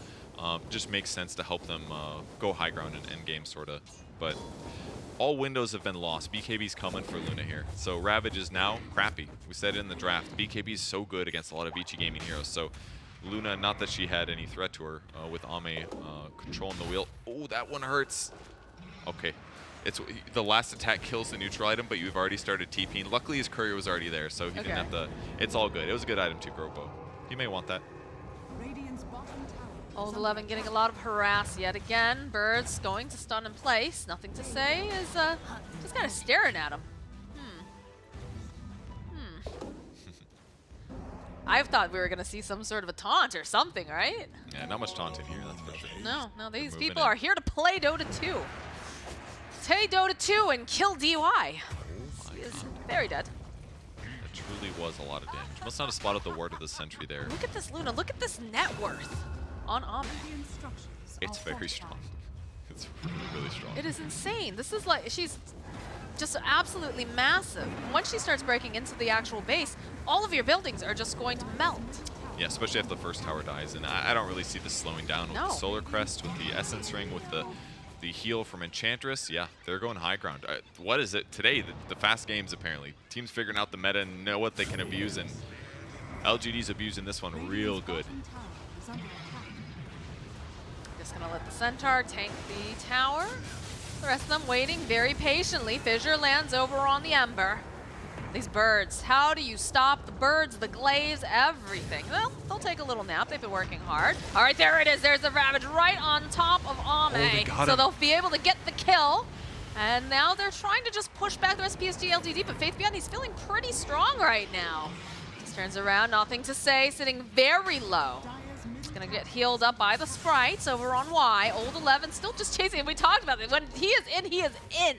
Just makes sense to help them go high ground in endgame, sort of. But all windows have been lost. BKB's coming for Luna here. So Ravage is now crappy. We said it in the draft. BKB is so good against a lot of Vichy Gaming heroes. So Luna, not that she had any threat to her with Ame controlling the wheel. Oh, that one hurts. Okay. It's the last attack kills the neutral item, but you've already started TPing. Luckily, his courier was already there, so he didn't have to. It's all good. It was a good item to Grobo. He may want that. Old 11 getting a lot of harass yet again. Birds going to stun in place. Nothing to say is just kind of staring at him. I thought we were going to see some sort of a taunt or something, right? Yeah, not much taunting here, that's for sure. No, these people are here to play Dota 2. take Dota 2 and kill DY. Oh He my is god. very dead. That truly was a lot of damage. Must not have spotted the ward of the sentry there. Look at this Luna. Look at this net worth on Ame. It's very strong. It's really, really strong. It is insane. This is like, she's just absolutely massive. Once she starts breaking into the actual base, all of your buildings are just going to melt. Yeah, especially if the first tower dies. And I don't really see this slowing down with the Solar Crest, with the Essence Ring, with the heal from Enchantress. Yeah, they're going high ground. What is it today? The fast games, apparently. Teams figuring out the meta and know what they can abuse, and LGD's abusing this one real good. Just gonna let the Centaur tank the tower. The rest of them waiting very patiently. Fissure lands over on the Ember. These birds, how do you stop the birds, the glaze, everything? Well, they'll take a little nap. They've been working hard. All right, there it is. There's the Ravage right on top of Ame. So they'll be able to get the kill. And now they're trying to just push back the rest of PSG.LGD, but Faith Beyond, he's feeling pretty strong right now. Just turns around, nothing to say, sitting very low. He's gonna get healed up by the sprites over on Y. Old 11 still just chasing him. We talked about it. When he is in, he is in.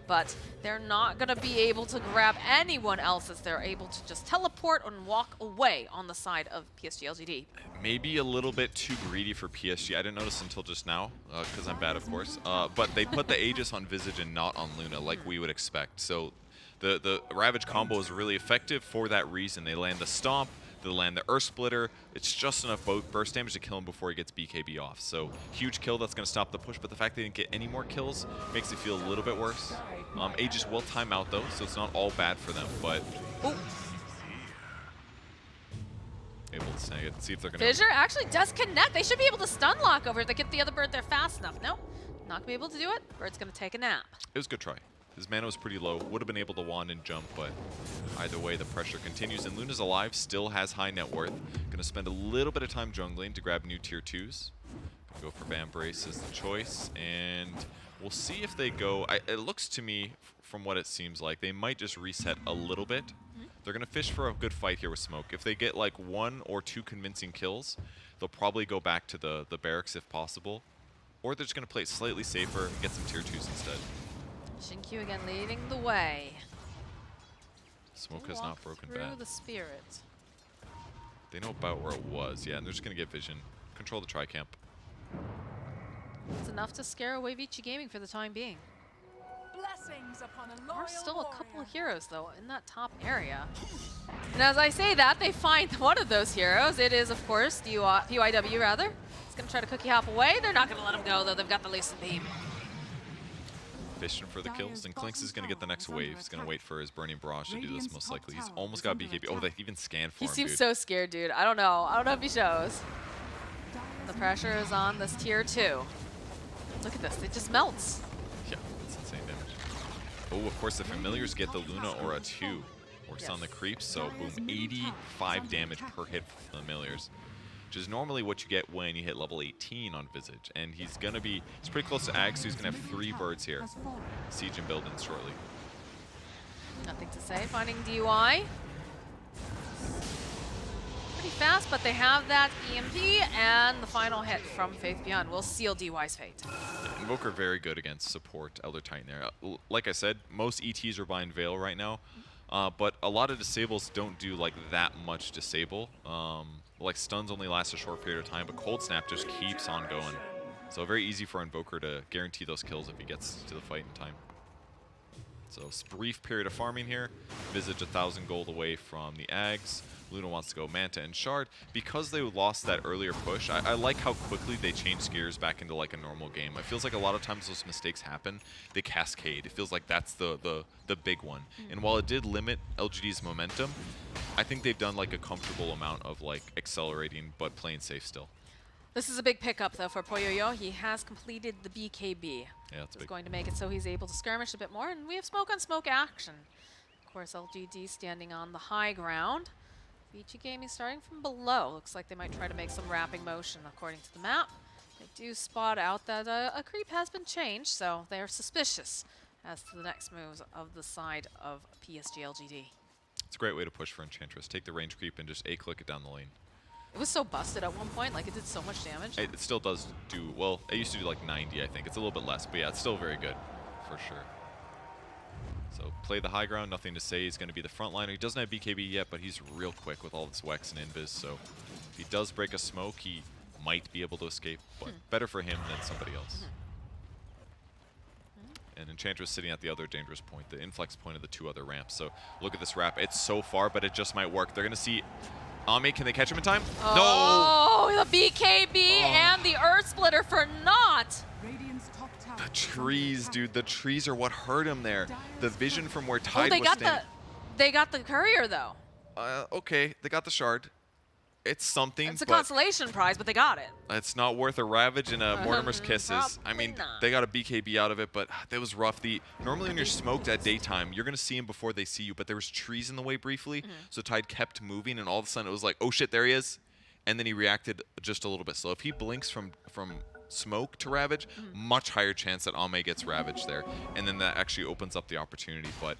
But they're not gonna be able to grab anyone else as they're able to just teleport and walk away on the side of PSG.LGD. Maybe a little bit too greedy for PSG. I didn't notice until just now, because I'm bad, of course. But they put the Aegis on Visage and not on Luna, like we would expect. So the Ravage combo is really effective for that reason. They land the Stomp, they land the Earth Splitter. It's just enough burst damage to kill him before he gets BKB off. So huge kill that's going to stop the push, but the fact they didn't get any more kills makes it feel a little bit worse. Aegis will time out though, so it's not all bad for them, but able to snag it. See if they're going to... Fissure actually does connect. They should be able to stun lock over to get the other bird there fast enough. Nope, not going to be able to do it. Bird's going to take a nap. It was a good try. His mana was pretty low. Would have been able to wand and jump, but either way, the pressure continues. And Luna's alive, still has high net worth. Gonna spend a little bit of time jungling to grab new tier 2s. Gonna go for Vambrace as the choice, and we'll see if they go... it looks to me, from what it seems like, they might just reset a little bit. They're gonna fish for a good fight here with Smoke. If they get like 1 or 2 convincing kills, they'll probably go back to the barracks if possible. Or they're just gonna play it slightly safer and get some tier 2s instead. Shinkyu again leading the way. Smoke has not broken through bad. the spirit. They know about where it was. Yeah, and they're just going to get vision. Control the tri-camp. It's enough to scare away Vichy Gaming for the time being. Blessings upon a There loyal are still a couple warrior. of heroes, though, in that top area. And as I say that, they find one of those heroes. It is, of course, the PYW, rather. He's going to try to cookie hop away. They're not going to let him go, though. They've got the Lucent Beam. Fishing for the kills, and Clinks is going to get the next wave. He's going to wait for his Burning Barrage to do this, most likely. He's almost got BKB. Oh, they even scanned for He him, seems dude. so scared, dude. I don't know. I don't know if he shows. The pressure is on this tier 2. Look at this. It just melts. Yeah, that's insane damage. Oh, of course, the Familiars get the Luna Aura too. Works on the creeps, so boom, 85 damage per hit for the Familiars. Which is normally what you get when you hit level 18 on Visage. And he's pretty close to Ag, so he's gonna have 3 birds here. Siege and build in shortly. Nothing to say. Finding DY. Pretty fast, but they have that EMP, and the final hit from Faith Beyond will seal DY's fate. Yeah, Invoker very good against support Elder Titan there. Like I said, most ETs are buying Veil right now. But a lot of disables don't do like that much disable. Like stuns only last a short period of time, but Cold Snap just keeps on going. So very easy for Invoker to guarantee those kills if he gets to the fight in time. So brief period of farming here. Visage 1,000 gold away from the Ags. Luna wants to go Manta and Shard. Because they lost that earlier push, I like how quickly they changed gears back into like a normal game. It feels like a lot of times those mistakes happen, they cascade. It feels like that's the big one. And while it did limit LGD's momentum, I think they've done like a comfortable amount of like accelerating but playing safe still. This is a big pickup, though, for Poyoyo. He has completed the BKB. Yeah, that's big. It's going to make it so he's able to skirmish a bit more, and we have smoke on smoke action. Of course, LGD standing on the high ground. Vichy Gaming starting from below. Looks like they might try to make some wrapping motion according to the map. They do spot out that a creep has been changed, so they are suspicious as to the next moves of the side of PSG.LGD. It's a great way to push for Enchantress. Take the range creep and just A-click it down the lane. It was so busted at one point, like it did so much damage. It still does do, well, it used to do like 90, I think. It's a little bit less, but yeah, it's still very good. for sure. So play the high ground, nothing to say. He's going to be the frontliner. He doesn't have BKB yet, but he's real quick with all this Wex and Invis. So if he does break a smoke, he might be able to escape, but better for him than somebody else. And Enchantress sitting at the other dangerous point, the inflex point of the two other ramps. So look at this wrap. It's so far, but it just might work. They're going to see Ame. Can they catch him in time? Oh, no! The BKB and the Earth Splitter for naught. The trees, dude. The trees are what hurt him there. The vision from where Tide was standing. They got the courier, though. Okay, they got the shard. It's something. It's a consolation prize, but they got it. It's not worth a Ravage and a Mortimer's Kisses. I mean, they got a BKB out of it, but that was rough. Normally when you're smoked at daytime, you're going to see him before they see you, but there was trees in the way briefly, so Tide kept moving, and all of a sudden it was like, oh shit, there he is. And then he reacted just a little bit slow. If he blinks from smoke to Ravage, much higher chance that Ame gets Ravage there, and then that actually opens up the opportunity. But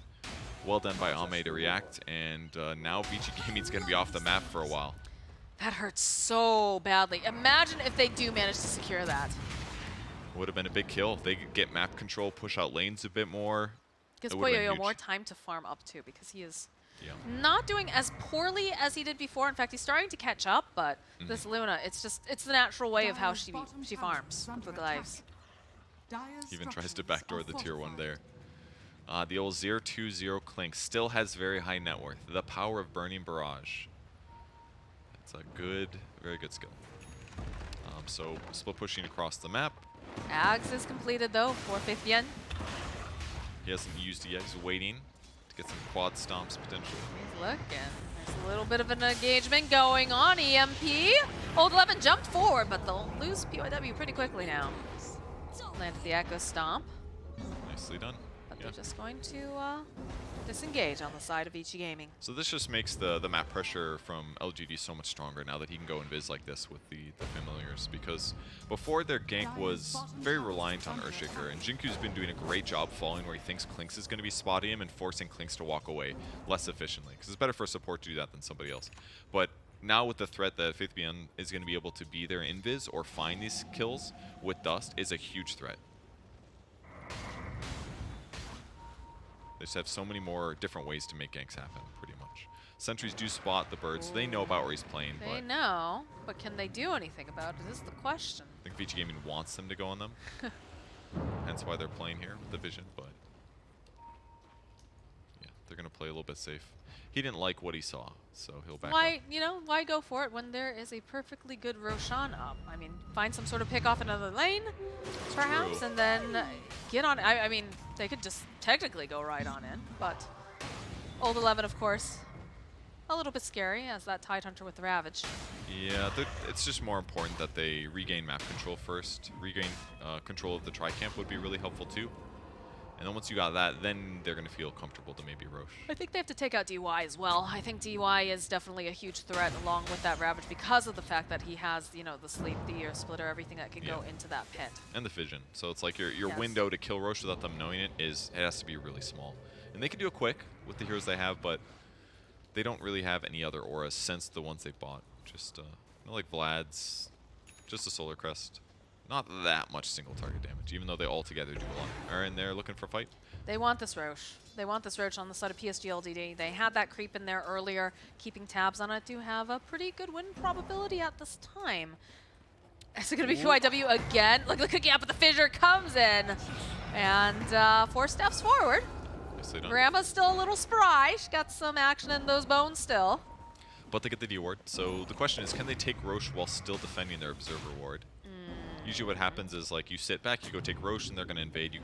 well done by Ame to react, and now Vichy Gaming's going to be off the map for a while. That hurts so badly. Imagine if they do manage to secure that. Would have been a big kill. They could get map control, push out lanes a bit more. Gives Poyoyo more time to farm up too, because he is not doing as poorly as he did before. In fact, he's starting to catch up, but this Luna, it's the natural way of how she farms with the lives. He even tries to backdoor the tier 1 there. The old 0-2-0 Clink still has very high net worth. The power of Burning Barrage. It's a good, very good skill. So split pushing across the map. Ags is completed though for 5th Yen. He hasn't used it yet. He's waiting to get some quad stomps potentially. He's looking. There's a little bit of an engagement going on. EMP. Old 11 jumped forward, but they'll lose PYW pretty quickly now. Landed the Echo Stomp. Nicely done. But they're just going to disengage on the side of Vichy Gaming. So this just makes the map pressure from LGD so much stronger now that he can go invis like this with the familiars, because before their gank was very reliant on Earthshaker, and Jinku's been doing a great job following where he thinks Klinks is going to be spotting him and forcing Klinks to walk away less efficiently, because it's better for a support to do that than somebody else. But now with the threat that FaithBN is going to be able to be there invis or find these kills with Dust is a huge threat. They just have so many more different ways to make ganks happen, pretty much. Sentries do spot the bird, so they know about where he's playing. They know, but can they do anything about it is the question. I think Vichy Gaming wants them to go on them. Hence why they're playing here with the vision, but yeah, they're going to play a little bit safe. He didn't like what he saw, so he'll back up. Why go for it when there is a perfectly good Roshan up? I mean, find some sort of pick off another lane, perhaps, and then get on. I mean, they could just technically go right on in, but Old 11, of course, a little bit scary as that Tidehunter with the Ravage. Yeah, it's just more important that they regain map control first. Regain control of the Tri-Camp would be really helpful too. And then once you got that, then they're going to feel comfortable to maybe Rosh. I think they have to take out DY as well. I think DY is definitely a huge threat along with that Ravage because of the fact that he has, you know, the sleep, the ear splitter, everything that can go into that pit. And the vision. So it's like your window to kill Rosh without them knowing it has to be really small. And they can do it quick with the heroes they have, but they don't really have any other auras since the ones they bought. Just like Vlad's, just a Solar Crest. Not that much single target damage, even though they all together do a lot. All right, and they're looking for a fight. They want this Rosh. They want this Rosh on the side of PSG.LGD. They had that creep in there earlier, keeping tabs on it. Do have a pretty good win probability at this time. Is it going to be PYW again? Look, the cookie up, but the fissure comes in. And 4 steps forward. Grandma's still a little spry. She got some action in those bones still. But they get the D ward. So the question is, can they take Rosh while still defending their Observer ward? Usually what happens is, like, you sit back, you go take Rosh, and they're going to invade. You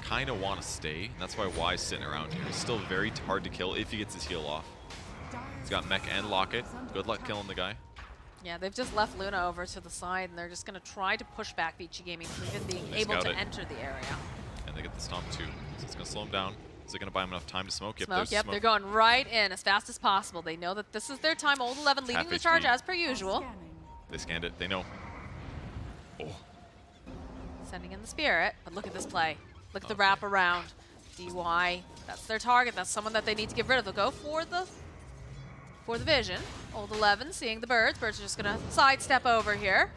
kind of want to stay. And that's why Y's sitting around here. He's still very hard to kill if he gets his heal off. He's got Mech and Locket. Good luck killing the guy. Yeah, they've just left Luna over to the side, and they're just going to try to push back Vichy Gaming from even being able to enter the area. And they get the stomp too. So it's going to slow him down. Is it going to buy him enough time to smoke? Yep, they're going right in as fast as possible. They know that this is their time. Old 11 leading the charge as per usual. They scanned it. They know. Oh. Sending in the Spirit, but look at this play. Look at the wrap around. DY, that's their target. That's someone that they need to get rid of. They'll go for the vision. Old 11 seeing the birds. Birds are just going to sidestep over here.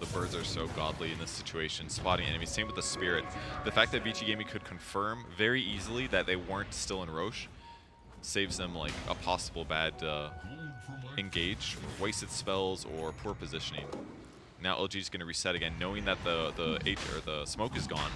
The birds are so godly in this situation, spotting enemies. Same with the Spirit. The fact that Vichy Gaming could confirm very easily that they weren't still in Rosh saves them like a possible bad engage, wasted spells, or poor positioning. Now LG is going to reset again, knowing that the smoke is gone,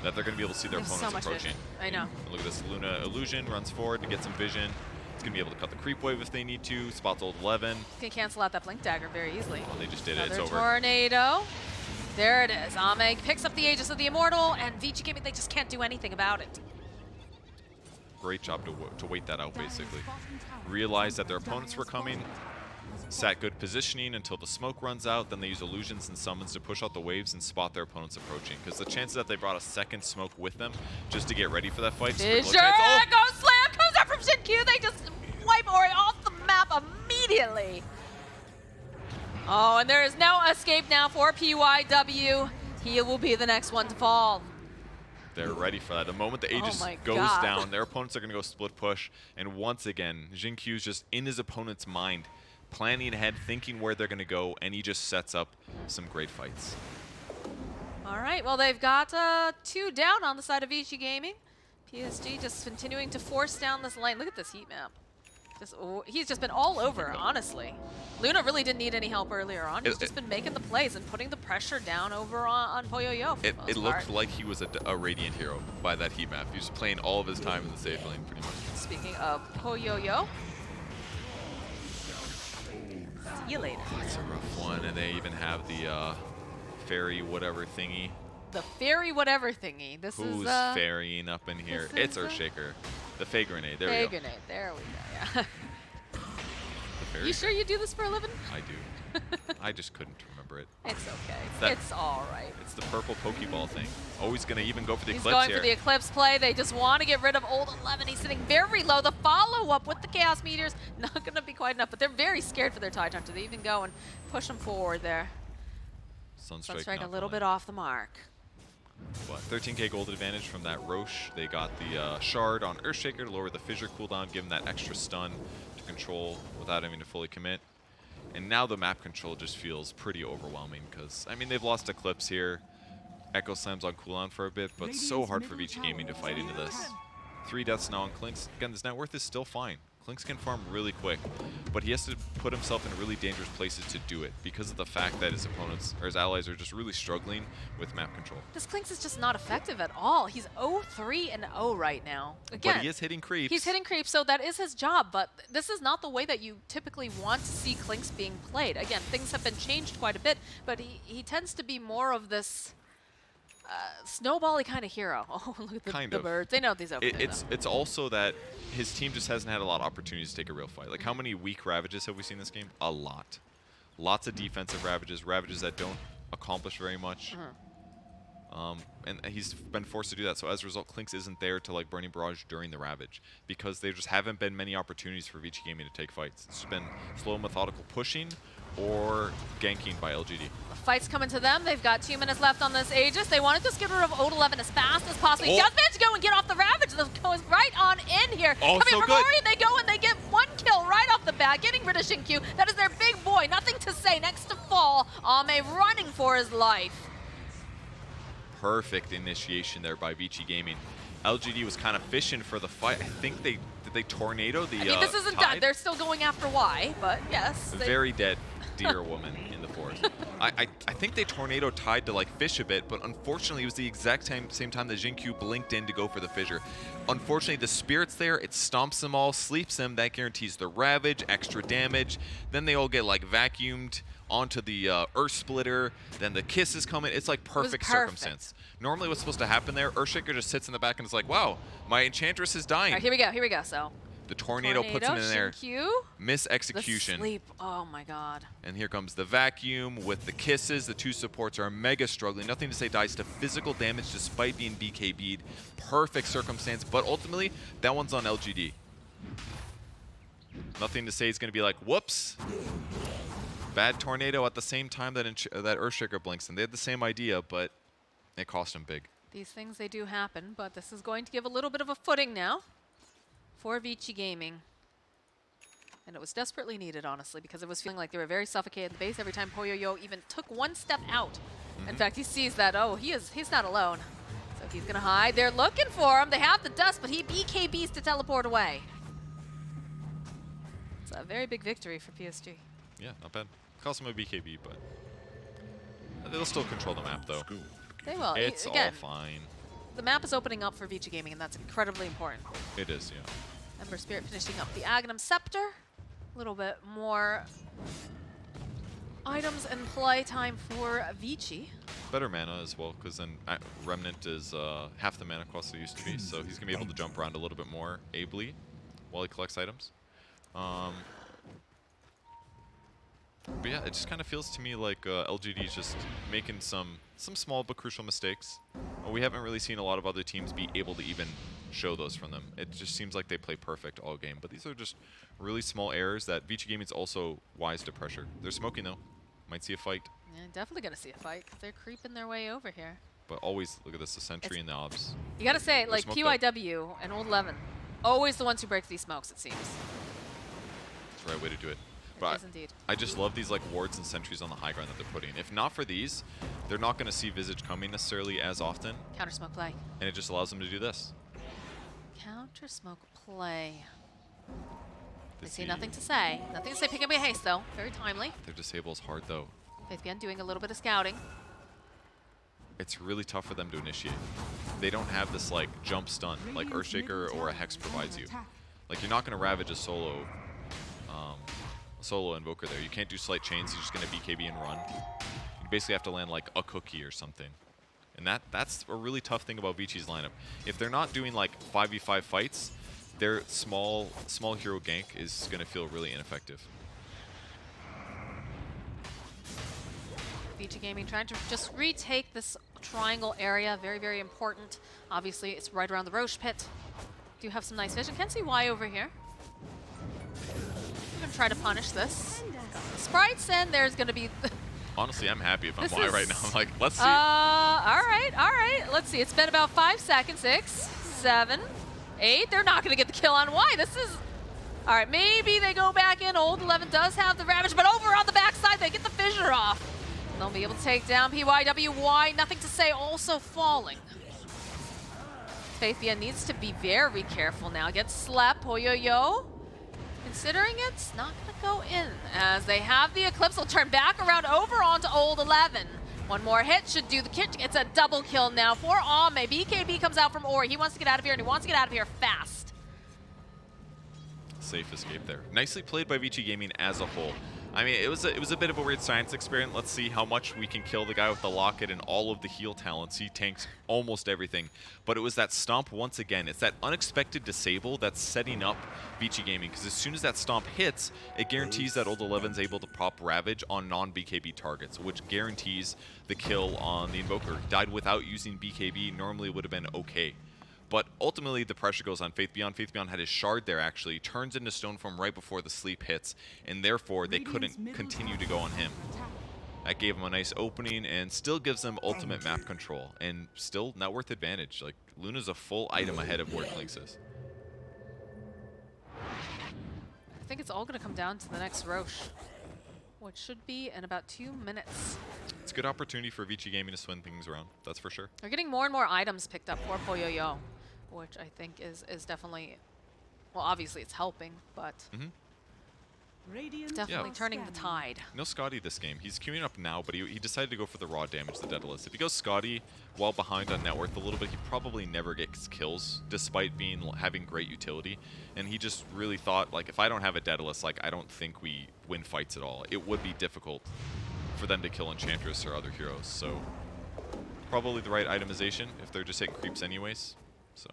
that they're going to be able to see their opponents approaching. I know. And look at this, Luna Illusion runs forward to get some vision. It's going to be able to cut the creep wave if they need to. Spots ult 11. Can cancel out that blink dagger very easily. Oh, they just did it. Another It's over. tornado. There it is. Ame picks up the Aegis of the Immortal, and Vichy Gaming, they just can't do anything about it. Great job to wait that out, basically. Realized that their opponents were coming. Sat good positioning until the smoke runs out. Then they use illusions and summons to push out the waves and spot their opponents approaching. Because the chances that they brought a second smoke with them just to get ready for that fight. Fissure! Go slam! Comes up from Shin-Q! They just wipe Ori off the map immediately! Oh, and there is no escape now for PYW. He will be the next one to fall. They're ready for that. The moment the Aegis goes down, their opponents are going to go split push. And once again, Jin-Q's just in his opponent's mind, planning ahead, thinking where they're going to go, and he just sets up some great fights. All right, well, they've got 2 down on the side of Vichy Gaming. PSG just continuing to force down this lane. Look at this heat map. He's just been all over, honestly. Luna really didn't need any help earlier on. He's just been making the plays and putting the pressure down over on Poyoyo. It looked like he was a Radiant hero by that heat map. He was playing all of his time in the safe lane, pretty much. Speaking of Poyoyo. See you later. Oh, it's a rough one, and they even have the fairy whatever thingy. The fairy whatever thingy. Who's ferrying up in here? It's Earthshaker. The Fey Grenade. There we go. Fey Grenade. There we go, yeah. The You sure you do this for a living? I do. I just couldn't remember it. It's okay. It's all right. It's the purple Pokeball thing. Always going to even go for the He's Eclipse going for the Eclipse play. They just want to get rid of old 11. He's sitting very low. The follow-up with the Chaos Meteors, not going to be quite enough, but they're very scared for their Titan. Do they even go and push him forward there? Sunstrike a little bit off the mark. What, 13k gold advantage from that Rosh. They got the Shard on Earthshaker to lower the Fissure cooldown, give him that extra stun to control without having to fully commit. And now the map control just feels pretty overwhelming because, I mean, they've lost Eclipse here. Echo Slam's on cooldown for a bit, but so hard for Vichy Gaming to fight into this. 3 deaths now on Clinks. Again, this net worth is still fine. Clinks can farm really quick, but he has to put himself in really dangerous places to do it because of the fact that his opponents, or his allies, are just really struggling with map control. This Clinks is just not effective at all. He's 0-3-0 right now. Again, but he is hitting creeps. He's hitting creeps, so that is his job, but this is not the way that you typically want to see Clinks being played. Again, things have been changed quite a bit, but he tends to be more of this snowbally kind of hero. Oh, look at the birds. They know these over there, It's also that his team just hasn't had a lot of opportunities to take a real fight. Like, how many weak Ravages have we seen this game? A lot. Lots of defensive Ravages that don't accomplish very much. And he's been forced to do that. So as a result, Clinks isn't there to like Burning Barrage during the Ravage because there just haven't been many opportunities for Vichy Gaming to take fights. It's just been slow, methodical pushing or ganking by LGD. The fight's coming to them. They've got 2 minutes left on this Aegis. They want to just get rid of Ode 11 as fast as possible. He does manage to go and get off the Ravage. That goes right on in here. Oh, Coming so from good. Ori, they go and they get 1 kill right off the bat, getting rid of Shin-Q. That is their big boy. Nothing to say. Next to fall. Ame running for his life. Perfect initiation there by Vichy Gaming. LGD was kind of fishing for the fight. I think did they tornado the I mean, this isn't done. They're still going after Y, but yes. Very dead deer woman in the forest. I think they tornado tied to like fish a bit, but unfortunately it was the exact same time that Jin-Q blinked in to go for the fissure. Unfortunately, the Spirit's there. It stomps them all, sleeps them. That guarantees the Ravage, extra damage. Then they all get like vacuumed onto the Earth Splitter. Then the Kiss is coming. It's like perfect circumstance. Normally what's supposed to happen there, Earthshaker just sits in the back and is like, wow, my Enchantress is dying. All right, here we go. So the tornado puts him in there. Shin-Q. Miss execution. The sleep. Oh my god. And here comes the vacuum with the kisses. The 2 supports are mega struggling. Nothing to say dies to physical damage despite being BKB'd. Perfect circumstance, but ultimately that one's on LGD. Nothing to say is going to be like, whoops. Bad tornado at the same time that Earthshaker blinks, and they had the same idea, but it cost him big. These things, they do happen, but this is going to give a little bit of a footing now for Vichy Gaming. And it was desperately needed, honestly, because it was feeling like they were very suffocated in the base every time Poyoyo even took one step out. In fact, he sees that, oh, he's not alone. So he's gonna hide. They're looking for him. They have the dust, but he BKBs to teleport away. It's a very big victory for PSG. Yeah, not bad. Cost them a BKB, but they'll still control the map, though. They will. It's Again, all fine. the map is opening up for Vichy Gaming, and that's incredibly important. It is, yeah. Ember Spirit finishing up the Aghanim Scepter. A little bit more items and play time for Vici. Better mana as well, because then Remnant is half the mana cost it used to be, so he's going to be able to jump around a little bit more ably while he collects items. But yeah, it just kind of feels to me like LGD is just making some small but crucial mistakes. We haven't really seen a lot of other teams be able to even show those from them. It just seems like they play perfect all game, but these are just really small errors that Vichy Gaming is also wise to pressure. They're smoking though. Might see a fight. Yeah, definitely gonna see a fight, because they're creeping their way over here. But always, look at this, the Sentry and the Obs. You gotta say, They're like smoked PYW and Old 11, always the ones who break these smokes, it seems. That's the right way to do it. But Yes, indeed. I just love these like wards and sentries on the high ground that they're putting. If not for these, they're not going to see Visage coming necessarily as often, Counter smoke play. and it just allows them to do this. Counter smoke play. They To see nothing to say. Nothing to say. Pick up a haste, though. Very timely. Their disable is hard though. FaithBN doing a little bit of scouting. It's really tough for them to initiate. They don't have this like jump stun like Earthshaker or a Hex provides you. Like you're not going to ravage a solo invoker there. You can't do slight chains. You're just going to BKB and run. You basically have to land like a cookie or something. And that's a really tough thing about Vici's lineup. If they're not doing like 5v5 fights, their small hero gank is going to feel really ineffective. Vichy Gaming trying to just retake this triangle area. Very, very important. Obviously, it's right around the Rosh pit. Do have some nice vision. Can't see why over here. I'm going to try to punish this. Sprites, and there's going to be... Honestly, I'm happy if I'm This Y is- right now. I'm like, let's see. all right. Let's see. It's been about 5 seconds. 6, 7, 8. They're not going to get the kill on Y. This is... All right, maybe they go back in. Old 11 does have the Ravage, but over on the backside, they get the Fissure off. They'll be able to take down PYWY. Nothing to say, also falling. FaithBN needs to be very careful now. Gets slept. Poyoyo. Considering it's not going to go in. As they have the Eclipse, they'll turn back around over onto Old 11. One more hit should do the kill. It's a double kill now for Ame. BKB comes out from Ori. He wants to get out of here, and he wants to get out of here fast. Safe escape there. Nicely played by Vichy Gaming as a whole. I mean, it was a bit of a weird science experiment. Let's see how much we can kill the guy with the locket and all of the heal talents. He tanks almost everything. But it was that stomp once again. It's that unexpected disable that's setting up Vichy Gaming, because as soon as that stomp hits, it guarantees that Old 11's able to pop Ravage on non-BKB targets, which guarantees the kill on the Invoker. Died without using BKB, normally would have been okay. But ultimately, the pressure goes on FaithBN. FaithBN had his shard there, actually. Turns into stone form right before the sleep hits, and therefore they couldn't continue to go on him. That gave him a nice opening and still gives them ultimate map control. And still net worth advantage. Like, Luna's a full item ahead of where Clinks is. I think it's all going to come down to the next Rosh, which should be in about 2 minutes. It's a good opportunity for Vichy Gaming to swing things around, that's for sure. They're getting more and more items picked up for Poyoyo, which I think is definitely, well, obviously it's helping, but definitely turning the tide. No Scotty this game. He's queuing up now, but he decided to go for the raw damage, the Daedalus. If he goes Scotty while behind on net worth a little bit, he probably never gets kills, despite having great utility. And he just really thought, like, if I don't have a Daedalus, like, I don't think we win fights at all. It would be difficult for them to kill Enchantress or other heroes. So probably the right itemization if they're just hitting creeps anyways. So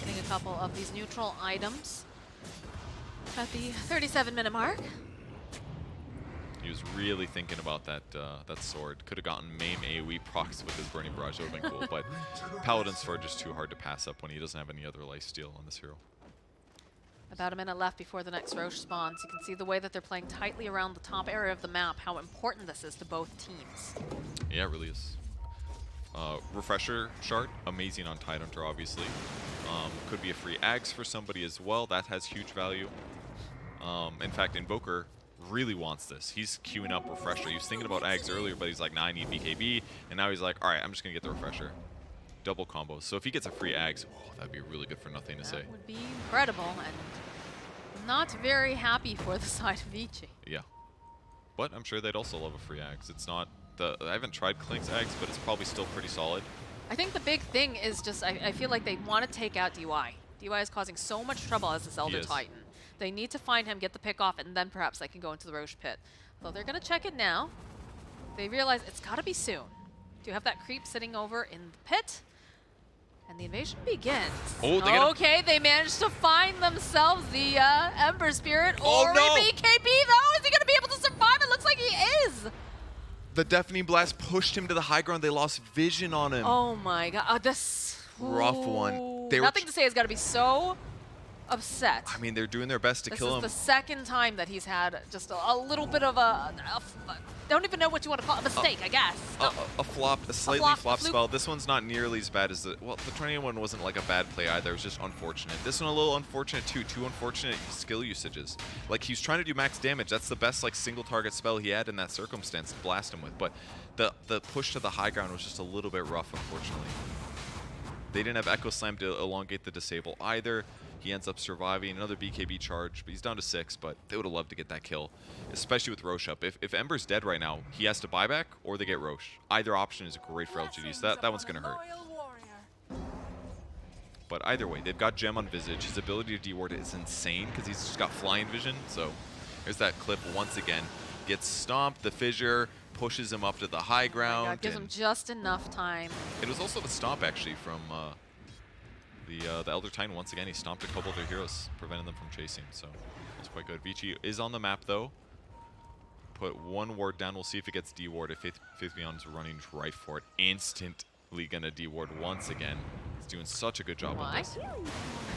Getting a couple of these neutral items at the 37-minute mark. he was really thinking about that sword. Could have gotten Maim AoE procs with his Burning Barrage. That would have been cool. But Paladin's sword just too hard to pass up when he doesn't have any other lifesteal on this hero. About a minute left before the next Rosh spawns. You can see the way that they're playing tightly around the top area of the map, how important this is to both teams. Yeah, it really is. Refresher shard, amazing on Tidehunter, obviously. Could be a free Ags for somebody as well. That has huge value. In fact, Invoker really wants this. He's queuing up Refresher. He was thinking about Ags earlier, but he's like, nah, I need BKB. And now he's like, all right, I'm just going to get the Refresher. Double combos. So if he gets a free Ags, oh, that'd be really good for nothing to say. That would be incredible, and not very happy for the side of Vici. Yeah. But I'm sure they'd also love a free Ags. It's not I haven't tried Klink's Ags, but it's probably still pretty solid. I think the big thing is just, I feel like they want to take out DY. DY is causing so much trouble as this Elder Titan. They need to find him, get the pick off, and then perhaps they can go into the Rosh pit. So they're going to check it now. They realize it's got to be soon. Do you have that creep sitting over in the pit? And the invasion begins. Oh, okay, they managed to find themselves the Ember Spirit. Oh, or no! BKB, though! Is he going to be able to survive? It looks like he is! The Deafening Blast pushed him to the high ground. They lost vision on him. Oh my god, this... Rough one. Nothing to say has got to be so upset. I mean, they're doing their best to kill him. This is the second time that he's had just a little bit of a don't even know what you want to call it, a mistake, I guess. A flop, a slightly flop spell. This one's not nearly as bad as the 21 wasn't like a bad play either. It was just unfortunate. This one a little unfortunate too. Two unfortunate skill usages. Like he was trying to do max damage. That's the best like single target spell he had in that circumstance to blast him with. But the push to the high ground was just a little bit rough, unfortunately. They didn't have Echo Slam to elongate the disable either. He ends up surviving another BKB charge, but he's down to 6, but they would have loved to get that kill, especially with Rosh up. If Ember's dead right now, he has to buy back or they get Rosh. Either option is great for LGD, so that one's going to hurt. But either way, they've got Gem on Visage. His ability to deward is insane because he's just got flying vision, so there's that clip once again. Gets stomped, the fissure pushes him up to the high ground. God, gives him just enough time. It was also the stomp actually from the Elder Titan. Once again, he stomped a couple of their heroes, preventing them from chasing, so that's quite good. Vici is on the map though. Put one ward down. We'll see if it gets deward. If Faith Beyond is running right for it, instantly gonna deward once again. He's doing such a good job with this.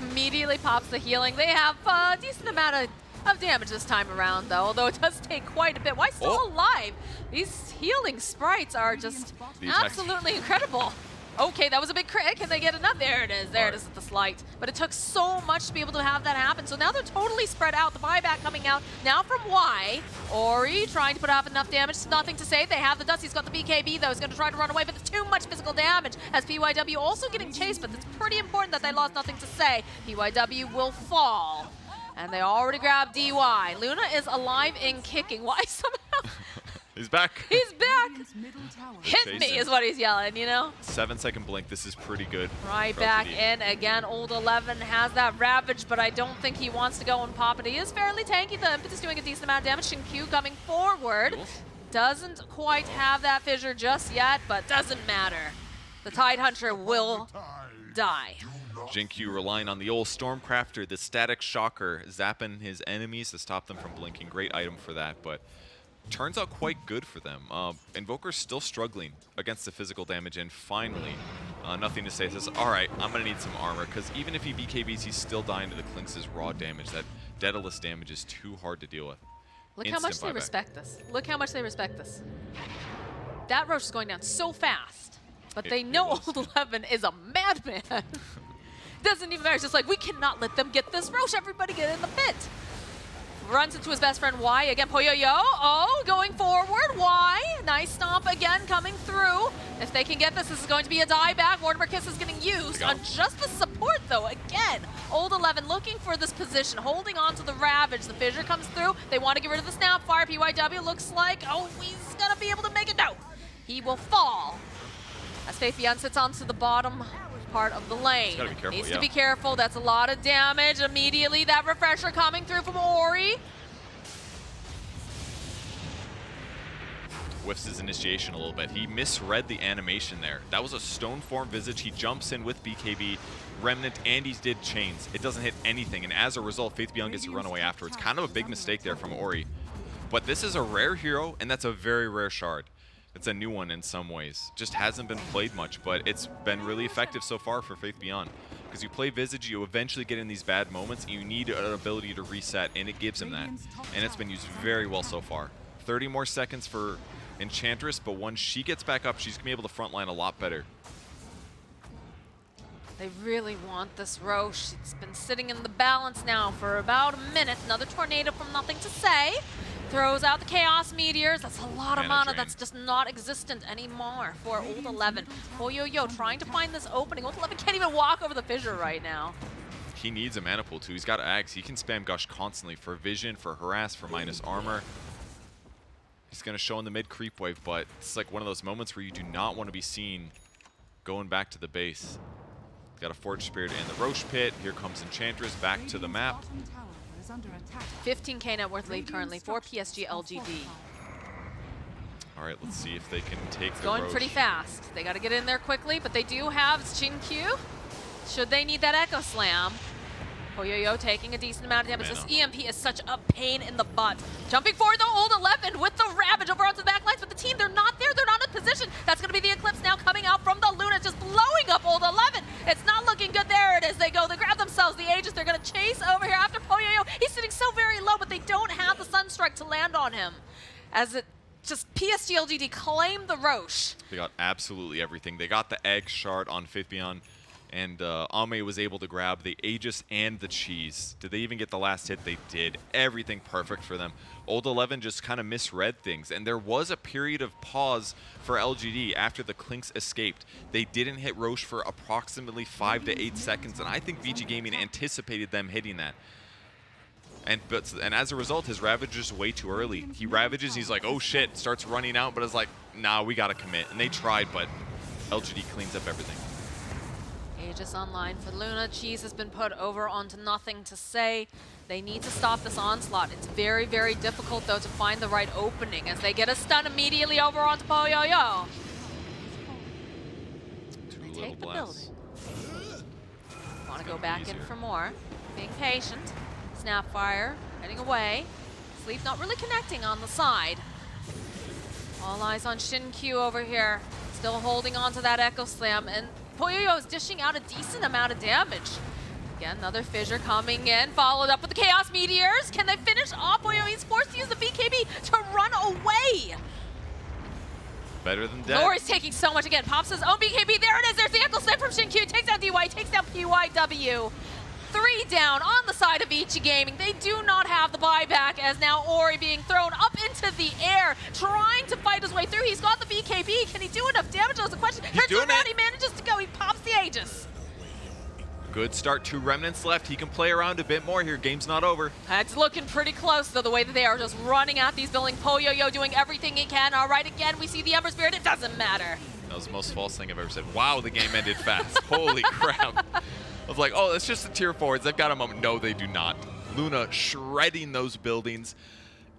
Immediately pops the healing. They have a decent amount of damage this time around, though, although it does take quite a bit. Why still alive? These healing sprites are just absolutely incredible. Okay, that was a big crit. Can they get enough? There it is. There it is at the slight. But it took so much to be able to have that happen. So now they're totally spread out. The buyback coming out now from Y. Ori trying to put off enough damage. Nothing to say. They have the dust. He's got the BKB, though. He's going to try to run away, but it's too much physical damage. As PYW also getting chased, but it's pretty important that they lost nothing to say. PYW will fall. And they already grabbed DY. Luna is alive and kicking. Why somehow? He's back. He's back. Hit me is what he's yelling, you know? 7-second blink. This is pretty good. Right back in again. Old 11 has that Ravage, but I don't think he wants to go and pop it. He is fairly tanky. The Impetus doing a decent amount of damage. Q coming forward. Doesn't quite have that fissure just yet, but doesn't matter. The Tidehunter will die. Jinkyu relying on the old Stormcrafter, the Static Shocker, zapping his enemies to stop them from blinking. Great item for that, but turns out quite good for them. Invoker's still struggling against the physical damage, and finally, nothing to say, says, all right, I'm going to need some armor, because even if he BKBs, he's still dying to the Clinks' raw damage. That Daedalus damage is too hard to deal with. Look how much they respect this. Look how much they respect this. That Rosh is going down so fast, but they know Old 11 is a madman. Doesn't even matter. It's just like, we cannot let them get this Rosh. Everybody get in the pit. Runs into his best friend, Y. Again, Poyo-Yo. Oh, going forward. Y. Nice stomp again coming through. If they can get this, this is going to be a dieback. Mortimer Kiss is getting used on just the support, though. Again, Old 11 looking for this position, holding on to the Ravage. The fissure comes through. They want to get rid of the Snapfire. PYW looks like, oh, he's going to be able to make it. No. He will fall. As Faith Beyond sits onto the bottom part of the lane. Be careful, Needs to be careful. That's a lot of damage. Immediately, that refresher coming through from Ori. Whiffs his initiation a little bit. He misread the animation there. That was a stone form Visage. He jumps in with BKB, Remnant, and he did chains. It doesn't hit anything, and as a result, Faith Beyond gets to run away afterwards. Kind of a big mistake there from Ori. But this is a rare hero, and that's a very rare shard. It's a new one in some ways. Just hasn't been played much, but it's been really effective so far for Faith Beyond. Because you play Visage, you eventually get in these bad moments, and you need an ability to reset, and it gives him that. And it's been used very well so far. 30 more seconds for Enchantress, but once she gets back up, she's going to be able to frontline a lot better. They really want this Rosh. It's been sitting in the balance now for about a minute. Another tornado from nothing to say. Throws out the Chaos Meteors. That's a lot of mana that's just not existent anymore for Old 11. Poyoyo trying to find this opening. Old 11 can't even walk over the fissure right now. He needs a mana pool too. He's got Ags. He can spam Gush constantly for vision, for harass, for minus armor. He's going to show in the mid creep wave, but it's like one of those moments where you do not want to be seen going back to the base. Got a Forge Spirit and the Rosh Pit. Here comes Enchantress back to the map. 15k net worth lead currently for PSG.LGD. All right, let's see if they can take the Going Rosh. pretty fast. They got to get in there quickly, but they do have Q. Should they need that Echo Slam? Poyoyo taking a decent amount of damage. This EMP is such a pain in the butt. Jumping forward, the Old 11 with the Ravage over onto the back lines, but the team, they're not there. They're not in position. That's going to be the Eclipse now coming out from the Luna, just blowing up Old 11. It's not looking good. There it is. They go. They grab themselves the Aegis. They're going to chase over here after Poyoyo. He's sitting so very low, but they don't have the Sunstrike to land on him. As it just PSG.LGD claim the Rosh. They got absolutely everything. They got the Egg Shard on Fifbion. And Ame was able to grab the Aegis and the Cheese. Did they even get the last hit? They did. Everything perfect for them. Old 11 just kind of misread things. And there was a period of pause for LGD after the Clinks escaped. They didn't hit Rosh for approximately 5 to 8 seconds. And I think Vichy Gaming anticipated them hitting that. And as a result, his Ravage is way too early. He Ravages, he's like, oh shit, starts running out, but it's like, nah, we got to commit. And they tried, but LGD cleans up everything. Aegis online for Luna. Cheese has been put over onto nothing to say. They need to stop this onslaught. It's very, very difficult, though, to find the right opening as they get a stun immediately over onto Poyoyo. They take the building. Want to go back in for more. Being patient. Snapfire heading away. Sleep not really connecting on the side. All eyes on Q over here. Still holding on to that Echo Slam, and Poyoyo is dishing out a decent amount of damage. Again, another fissure coming in, followed up with the Chaos Meteors. Can they finish off? Poyoyo, he's forced to use the BKB to run away. Better than dead. Lori's taking so much again. Pops his own BKB. There it is. There's the Echo Slam from Q. Takes down DY, takes down PYW. 3 down on the side of Vichy Gaming. They do not have the buyback as now Ori being thrown up into the air, trying to fight his way through. He's got the BKB. Can he do enough damage? That's the question. He's doing it. He manages to go. He pops the Aegis. Good start. 2 remnants left. He can play around a bit more here. Game's not over. It's looking pretty close, though, the way that they are just running at these buildings. Poyoyo doing everything he can. All right, again, we see the Ember Spirit. It doesn't matter. That was the most false thing I've ever said. Wow, the game ended fast. Holy crap. I was like, oh, it's just the tier forwards. They've got a moment. No, they do not. Luna shredding those buildings.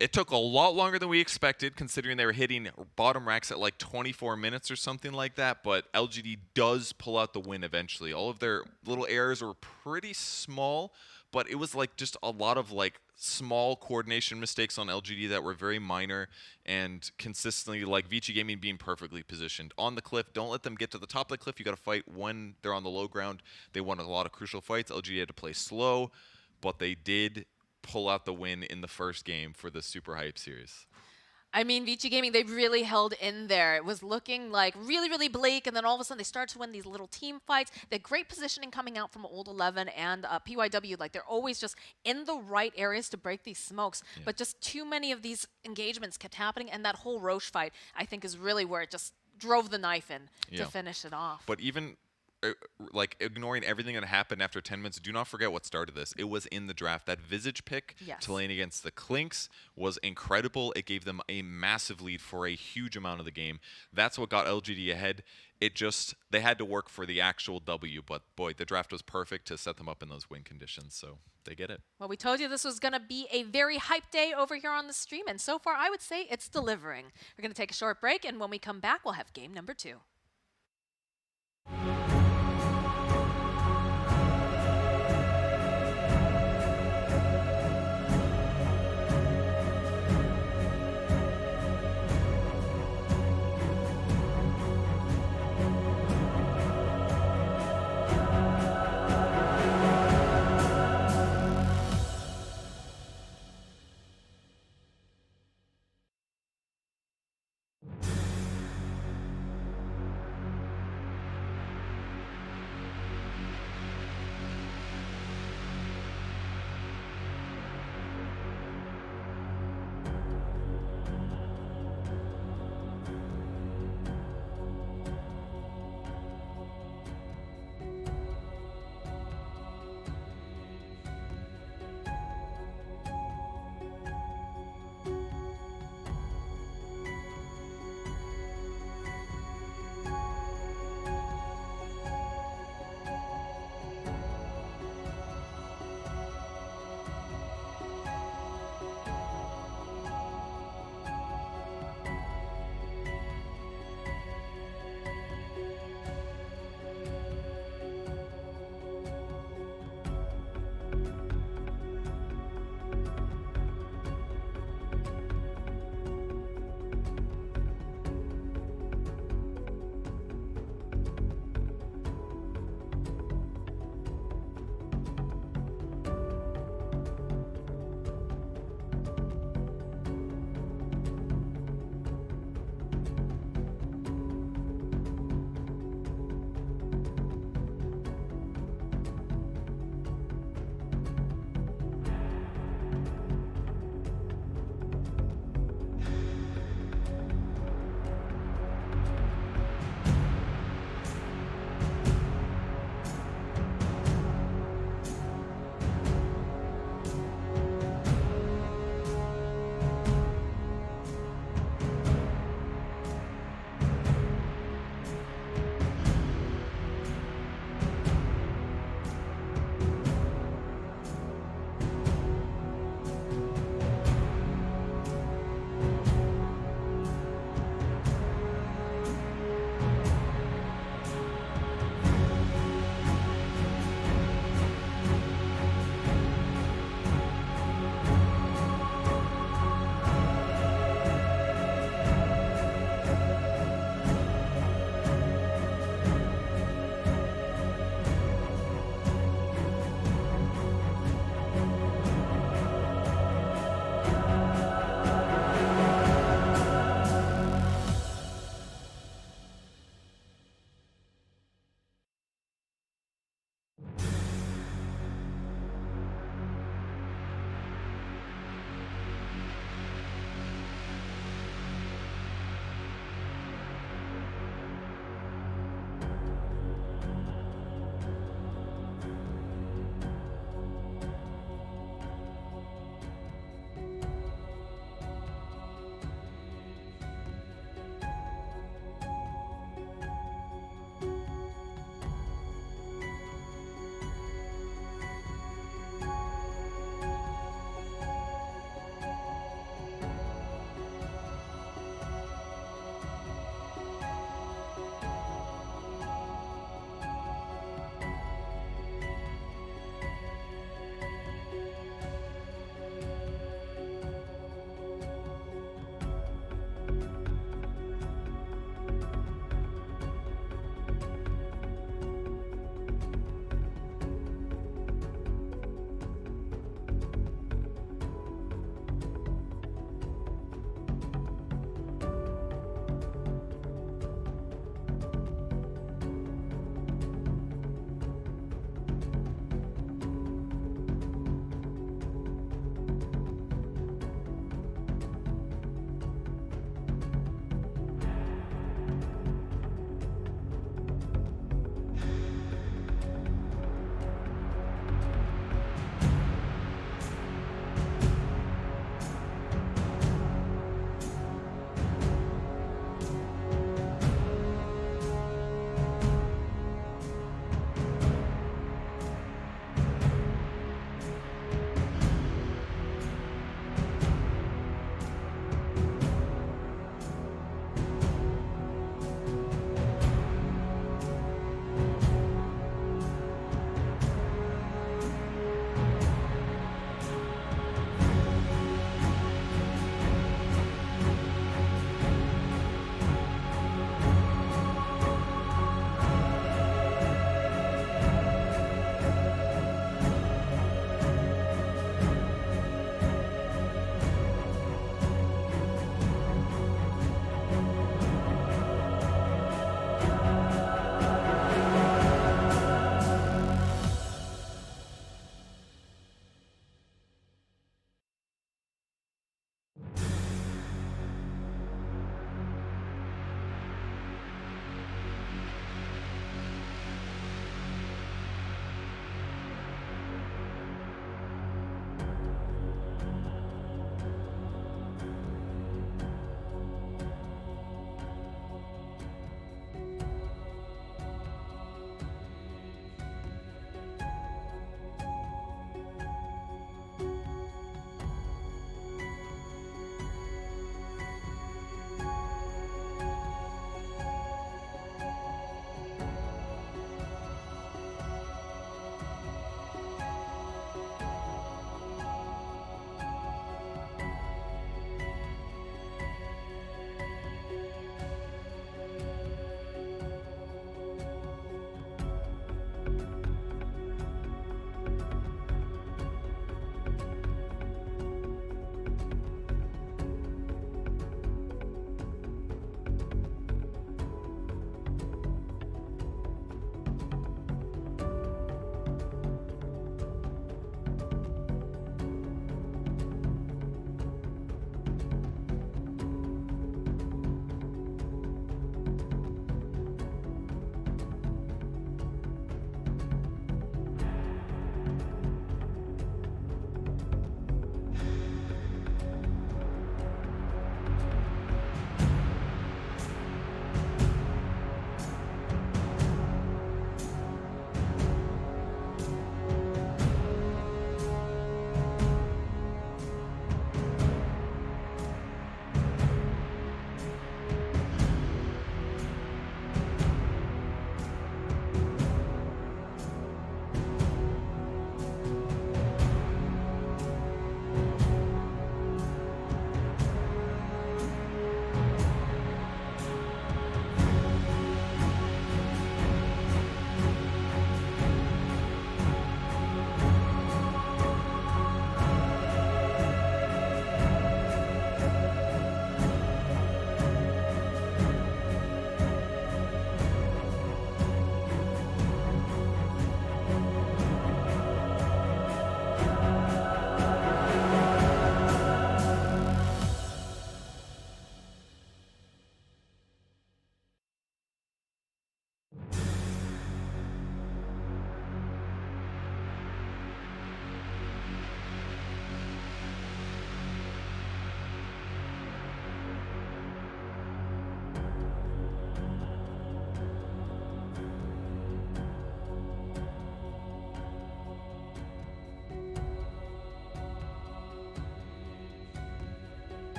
It took a lot longer than we expected, considering they were hitting bottom racks at like 24 minutes or something like that, but LGD does pull out the win eventually. All of their little errors were pretty small, but it was like just a lot of like small coordination mistakes on LGD that were very minor, and consistently like Vichy Gaming being perfectly positioned on the cliff. Don't let them get to the top of the cliff. You got to fight when they're on the low ground. They won a lot of crucial fights. LGD had to play slow, but they did pull out the win in the first game for the Super Hype series. I mean, Vichy Gaming, they really held in there. It was looking like really, really bleak, and then all of a sudden they start to win these little team fights. They had great positioning coming out from Old 11 and PYW. Like, they're always just in the right areas to break these smokes, but just too many of these engagements kept happening, and that whole Rosh fight, I think, is really where it just drove the knife in to finish it off. But even like ignoring everything that happened after 10 minutes, do not forget what started this. It was in the draft. That Visage pick to lane against the Clinks was incredible. It gave them a massive lead for a huge amount of the game. That's what got LGD ahead. It just, they had to work for the actual W, but boy, the draft was perfect to set them up in those win conditions, so they get it. Well, we told you this was going to be a very hype day over here on the stream, and so far I would say it's delivering. We're going to take a short break, and when we come back, we'll have game number 2.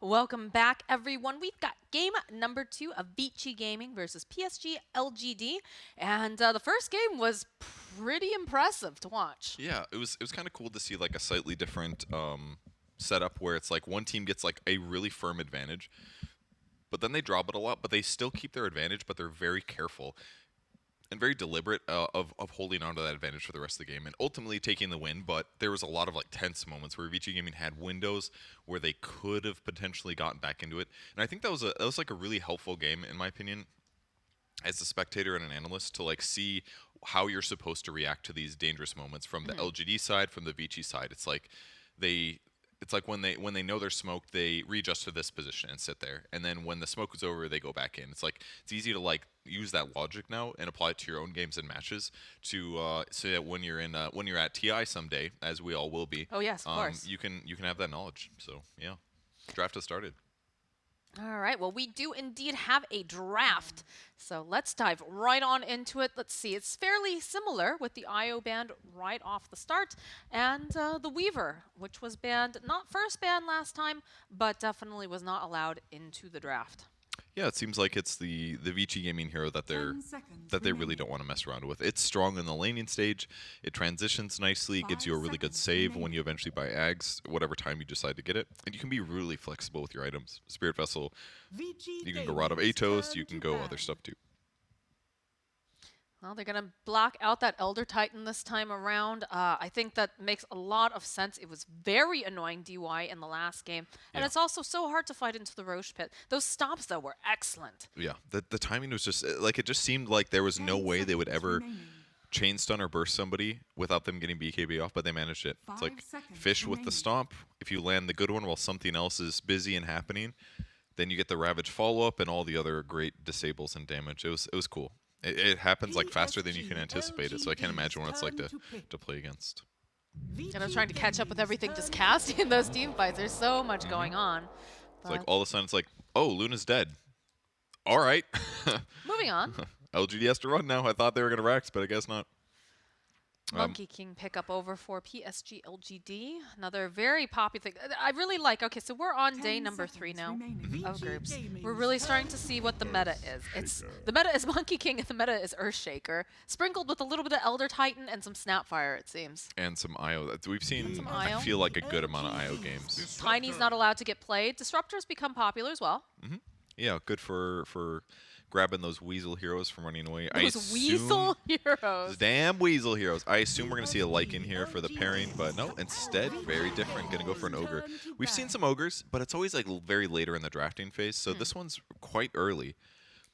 Welcome back, everyone. We've got game number 2 of Vichy Gaming versus PSG.LGD, and the first game was pretty impressive to watch. Yeah, it was kind of cool to see like a slightly different setup where it's like one team gets like a really firm advantage, but then they drop it a lot, but they still keep their advantage, but they're very careful and very deliberate of holding on to that advantage for the rest of the game and ultimately taking the win. But there was a lot of like tense moments where Vichy Gaming had windows where they could have potentially gotten back into it, and I think that was like a really helpful game in my opinion as a spectator and an analyst to like see how you're supposed to react to these dangerous moments from the LGD side, from the Vici side. It's like they it's like when they know they're smoked, they readjust to this position and sit there. And then when the smoke is over, they go back in. It's like it's easy to like use that logic now and apply it to your own games and matches to so that when you're at TI someday, as we all will be. Oh yes, of course. You can have that knowledge. So yeah, draft has started. All right, well, we do indeed have a draft. So let's dive right on into it. Let's see, it's fairly similar with the IO banned right off the start, and the Weaver, which was banned, not first banned last time, but definitely was not allowed into the draft. Yeah, it seems like it's the Vichy Gaming hero that they really don't want to mess around with. It's strong in the laning stage. It transitions nicely. It gives you a really good save when you eventually buy Ags, whatever time you decide to get it. And you can be really flexible with your items. Spirit Vessel, you can go Rod of Atos, you can go other stuff too. Well, they're going to block out that Elder Titan this time around. I think that makes a lot of sense. It was very annoying DY in the last game. And it's also so hard to fight into the Rosh pit. Those stops, though, were excellent. Yeah, the timing was just, like, it just seemed like there was no way they would ever chain stun or burst somebody without them getting BKB off, but they managed it. It's like Fish with the stomp. If you land the good one while something else is busy and happening, then you get the Ravage follow-up and all the other great disables and damage. It was cool. It happens like faster than you can anticipate it, so I can't imagine what it's like to play against. And I'm trying to catch up with everything just casting those team fights. There's so much going on. It's like all of a sudden it's like, oh, Luna's dead. All right. Moving on. LGD has to run now. I thought they were going to Rax, but I guess not. Monkey King pickup over for PSG.LGD. Another very popular thing. I really like, okay, so we're on day number 3 now of groups. We're really starting to see what the meta is. The meta is Monkey King and the meta is Earthshaker, sprinkled with a little bit of Elder Titan and some Snapfire, it seems. And some IO. We've seen, I feel like, a good amount of IO games. Tiny's not allowed to get played. Disruptors become popular as well. Yeah, good for grabbing those weasel heroes from running away. Those weasel heroes. Damn weasel heroes. I assume we're going to see a Lycan here for the pairing, but no, instead, very different. Going to go for an Ogre. We've seen some Ogres, but it's always like very later in the drafting phase, so this one's quite early.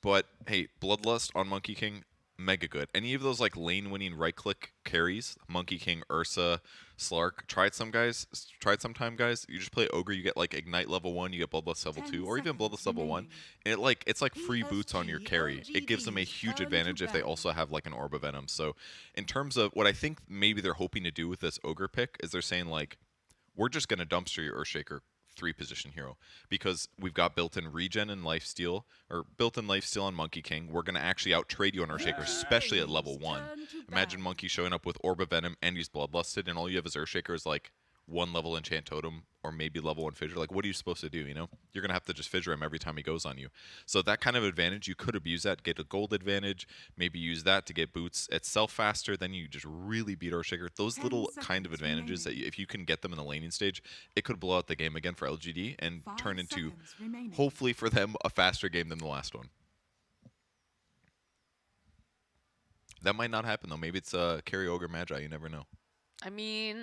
But hey, Bloodlust on Monkey King, mega good. Any of those like lane-winning right-click carries, Monkey King, Ursa, Slark, tried sometime, guys. You just play Ogre, you get like Ignite level 1, you get Bloodlust level 2, or even Bloodlust level 1. And it's like free boots on your carry. It gives them a huge advantage if they also have like an Orb of Venom. So in terms of what I think maybe they're hoping to do with this Ogre pick is they're saying like, we're just going to dumpster your Earthshaker 3-position hero because we've got built-in regen and lifesteal, or built-in lifesteal on Monkey King. We're going to actually out-trade you on Earthshaker, especially at level 1. Imagine Monkey showing up with Orb of Venom and he's Bloodlusted, and all you have is Earthshaker is like 1 level Enchant Totem or maybe level 1 Fissure. Like, what are you supposed to do, you know? You're going to have to just Fissure him every time he goes on you. So that kind of advantage, you could abuse that, get a gold advantage, maybe use that to get boots itself faster, then you just really beat Earthshaker. Those little kind of advantages that if you can get them in the laning stage, it could blow out the game again for LGD and turn into, hopefully for them, a faster game than the last one. That might not happen, though. Maybe it's Carry Ogre Magi. You never know. I mean,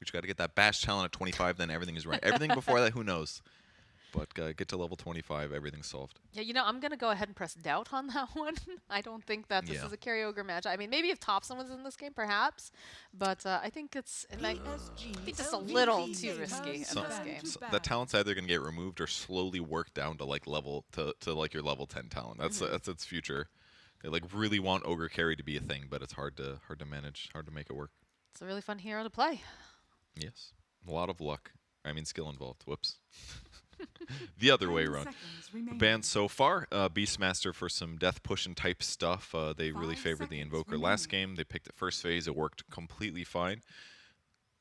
you just got to get that bash talent at 25, then everything is right. Everything before that, who knows? But get to level 25, everything's solved. Yeah, you know, I'm going to go ahead and press doubt on that one. I don't think that this is a Carry Ogre match. I mean, maybe if Thompson was in this game, perhaps. But I think it might be just a little too risky in this game. So that talent's either going to get removed or slowly worked down to like level to like your level 10 talent. That's its future. They like really want Ogre Carry to be a thing, but it's hard to manage, hard to make it work. It's a really fun hero to play. Yes. A lot of luck. I mean, skill involved. Whoops. The other way around. Banned so far, Beastmaster for some death pushing type stuff. They really favored the Invoker last game. They picked it first phase. It worked completely fine.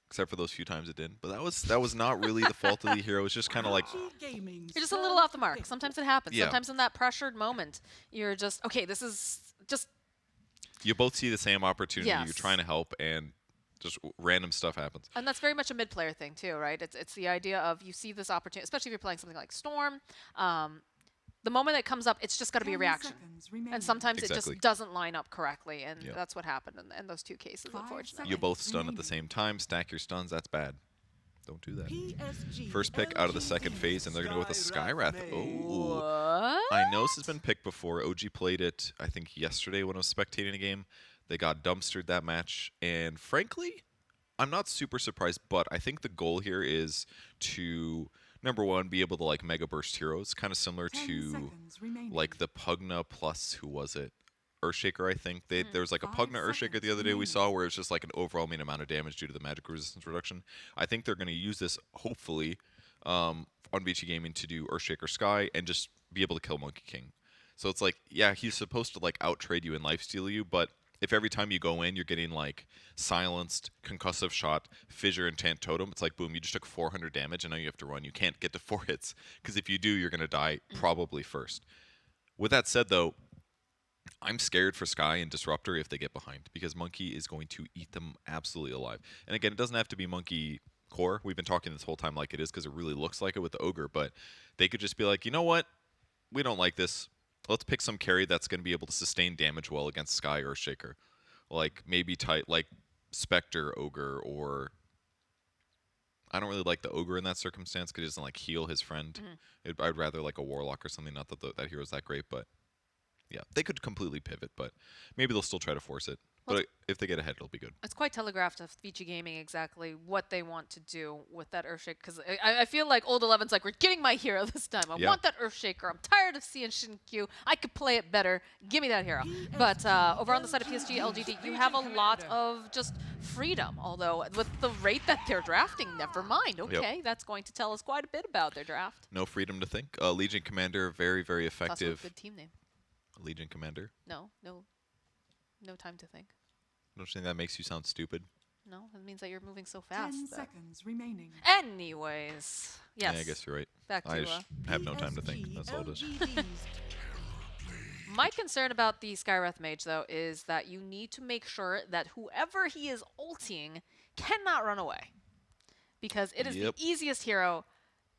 except for those few times it didn't. But that was not really the fault of the hero. It was just kind of like, You're just a little off the mark. Sometimes it happens. yeah. Sometimes in that pressured moment, you're just, okay, this is just, You both see the same opportunity. You're yes. trying to help, and just random stuff happens. And that's very much a mid-player thing too, right? It's the idea of you see this opportunity, especially if you're playing something like Storm. The moment it comes up, it's just got to be a reaction. And sometimes it just doesn't line up correctly, and that's what happened in those two cases, unfortunately. You both stun at the same time, stack your stuns, that's bad. Don't do that. First pick out of the second phase, and they're going to go with a Skywrath. Oh. I know this has been picked before. OG played it, I think, yesterday when I was spectating a game. They got dumpstered that match, and frankly, I'm not super surprised, but I think the goal here is to, number one, be able to like Mega Burst heroes, kind of similar to like the Pugna plus, who was it? Earthshaker, I think. There was like a Pugna Earthshaker the other day we saw where it's just like an overwhelming amount of damage due to the magic resistance reduction. I think they're going to use this, hopefully, on Vichy Gaming to do Earthshaker Sky and just be able to kill Monkey King. So it's like, yeah, he's supposed to like out-trade you and lifesteal you, but if every time you go in, you're getting like silenced, concussive shot, fissure, and Tant Totem, it's like, boom, you just took 400 damage, and now you have to run. You can't get to 4 hits, because if you do, you're going to die probably first. With that said, though, I'm scared for Sky and Disruptor if they get behind, because Monkey is going to eat them absolutely alive. And again, it doesn't have to be Monkey core. We've been talking this whole time like it is, because it really looks like it with the Ogre, but they could just be like, you know what? We don't like this. Let's pick some carry that's going to be able to sustain damage well against Sky or Shaker. Like maybe like Spectre Ogre, or I don't really like the Ogre in that circumstance because he doesn't like heal his friend. I'd rather like a Warlock or something. Not that that hero's that great, but yeah, they could completely pivot, but maybe they'll still try to force it. But if they get ahead, it'll be good. It's quite telegraphed of Vichy Gaming exactly what they want to do with that Earthshaker, because I feel like Old 11's like, we're getting my hero this time. I want that Earthshaker. I'm tired of seeing Shinkyu. I could play it better. Give me that hero. But over on the side of PSG.LGD, you have a lot of just freedom, although with the rate that they're drafting, never mind. Okay, that's going to tell us quite a bit about their draft. No freedom to think. Legion Commander, very, very effective. That's a good team name. Legion Commander? No time to think. Don't you think that makes you sound stupid? No, it means that you're moving so fast. 10 seconds remaining. Anyways, yes. Yeah, I guess you're right. Back to I just have no time to think. That's all it is. My concern about the Skywrath Mage, though, is that you need to make sure that whoever he is ulting cannot run away. Because it is the easiest hero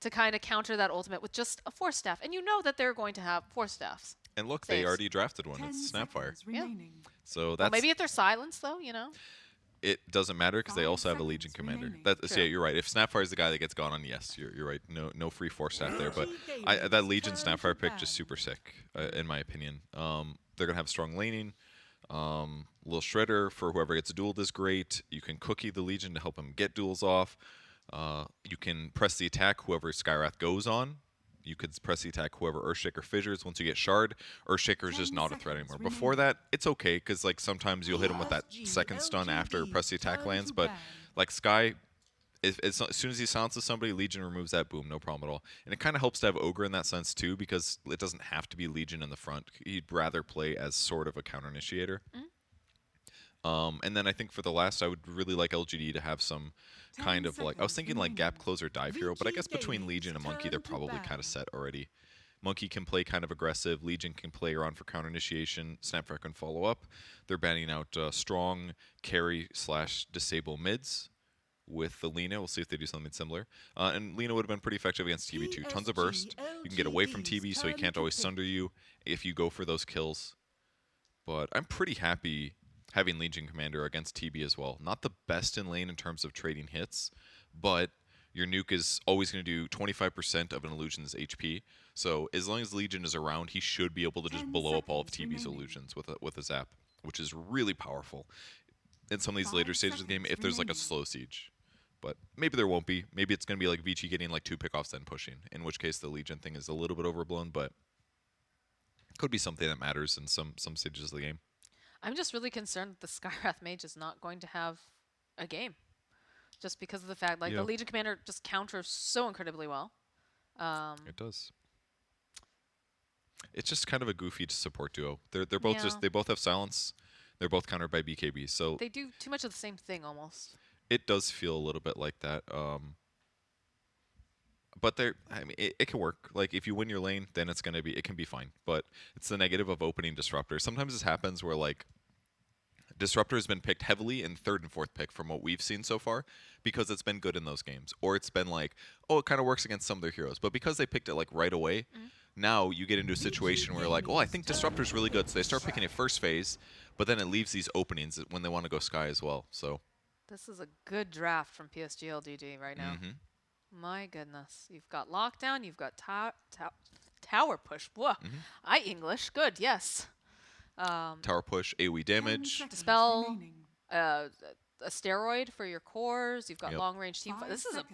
to kind of counter that ultimate with just a Force Staff. And you know that they're going to have Force Staffs. And look, they already drafted one. It's Snapfire. Yeah. So that's... Well, maybe if they're silenced, though, you know? It doesn't matter because they also have a Legion Commander. So yeah, you're right. If Snapfire is the guy that gets gone on, yes, you're right. No free Force Staff there. But that Legion Snapfire pick just super sick, in my opinion. They're going to have strong laning. Little Shredder for whoever gets a duel is great. You can cookie the Legion to help him get duels off. You can press the attack whoever Skywrath goes on. You could press the attack whoever Earthshaker fissures. Once you get Shard, Earthshaker is just not a threat anymore. Before that, it's okay, because like sometimes you'll hit him with that second stun after press the attack lands, but like Sky, as soon as he silences somebody, Legion removes that, boom, no problem at all. And it kind of helps to have Ogre in that sense too, because it doesn't have to be Legion in the front. He'd rather play as sort of a counter-initiator. And then I think for the last, I would really like LGD to have some kind of like, I was thinking like gap closer dive hero, but I guess between Legion and Monkey, they're probably kind of set already. Monkey can play kind of aggressive, Legion can play around for counter initiation, Snapfire can follow up. They're banning out strong carry / disable mids with the Lina. We'll see if they do something similar. And Lina would have been pretty effective against TB too. Tons of burst. You can get away from TB so he can't always sunder you if you go for those kills. But I'm pretty happy having Legion Commander against TB as well. Not the best in lane in terms of trading hits, but your nuke is always going to do 25% of an illusion's HP. So as long as Legion is around, he should be able to just blow up all of TB's illusions with a zap, which is really powerful in some of these later stages of the game if there's like a slow siege. But maybe there won't be. Maybe it's going to be like Vici getting like 2 pickoffs then pushing, in which case the Legion thing is a little bit overblown, but could be something that matters in some stages of the game. I'm just really concerned that the Skywrath Mage is not going to have a game. Just because of the fact, like, the Legion Commander just counters so incredibly well. It does. It's just kind of a goofy support duo. They're both they both have silence. They're both countered by BKB. So they do too much of the same thing almost. It does feel a little bit like that. But I mean, it can work. Like if you win your lane, then it can be fine. But it's the negative of opening disruptor. Sometimes this happens where like disruptor has been picked heavily in third and fourth pick from what we've seen so far because it's been good in those games, or it's been like, oh, it kind of works against some of their heroes. But because they picked it like right away, now you get into a situation where you're like, oh, I think disruptor's really good, so they start picking it first phase, but then it leaves these openings when they want to go Sky as well. So This is a good draft from PSG.LGD right now. My goodness. You've got lockdown, you've got tower push. Whoa. I English. Good, yes. tower push, AoE damage. Dispel, a steroid for your cores. You've got Yep. long range team. This is a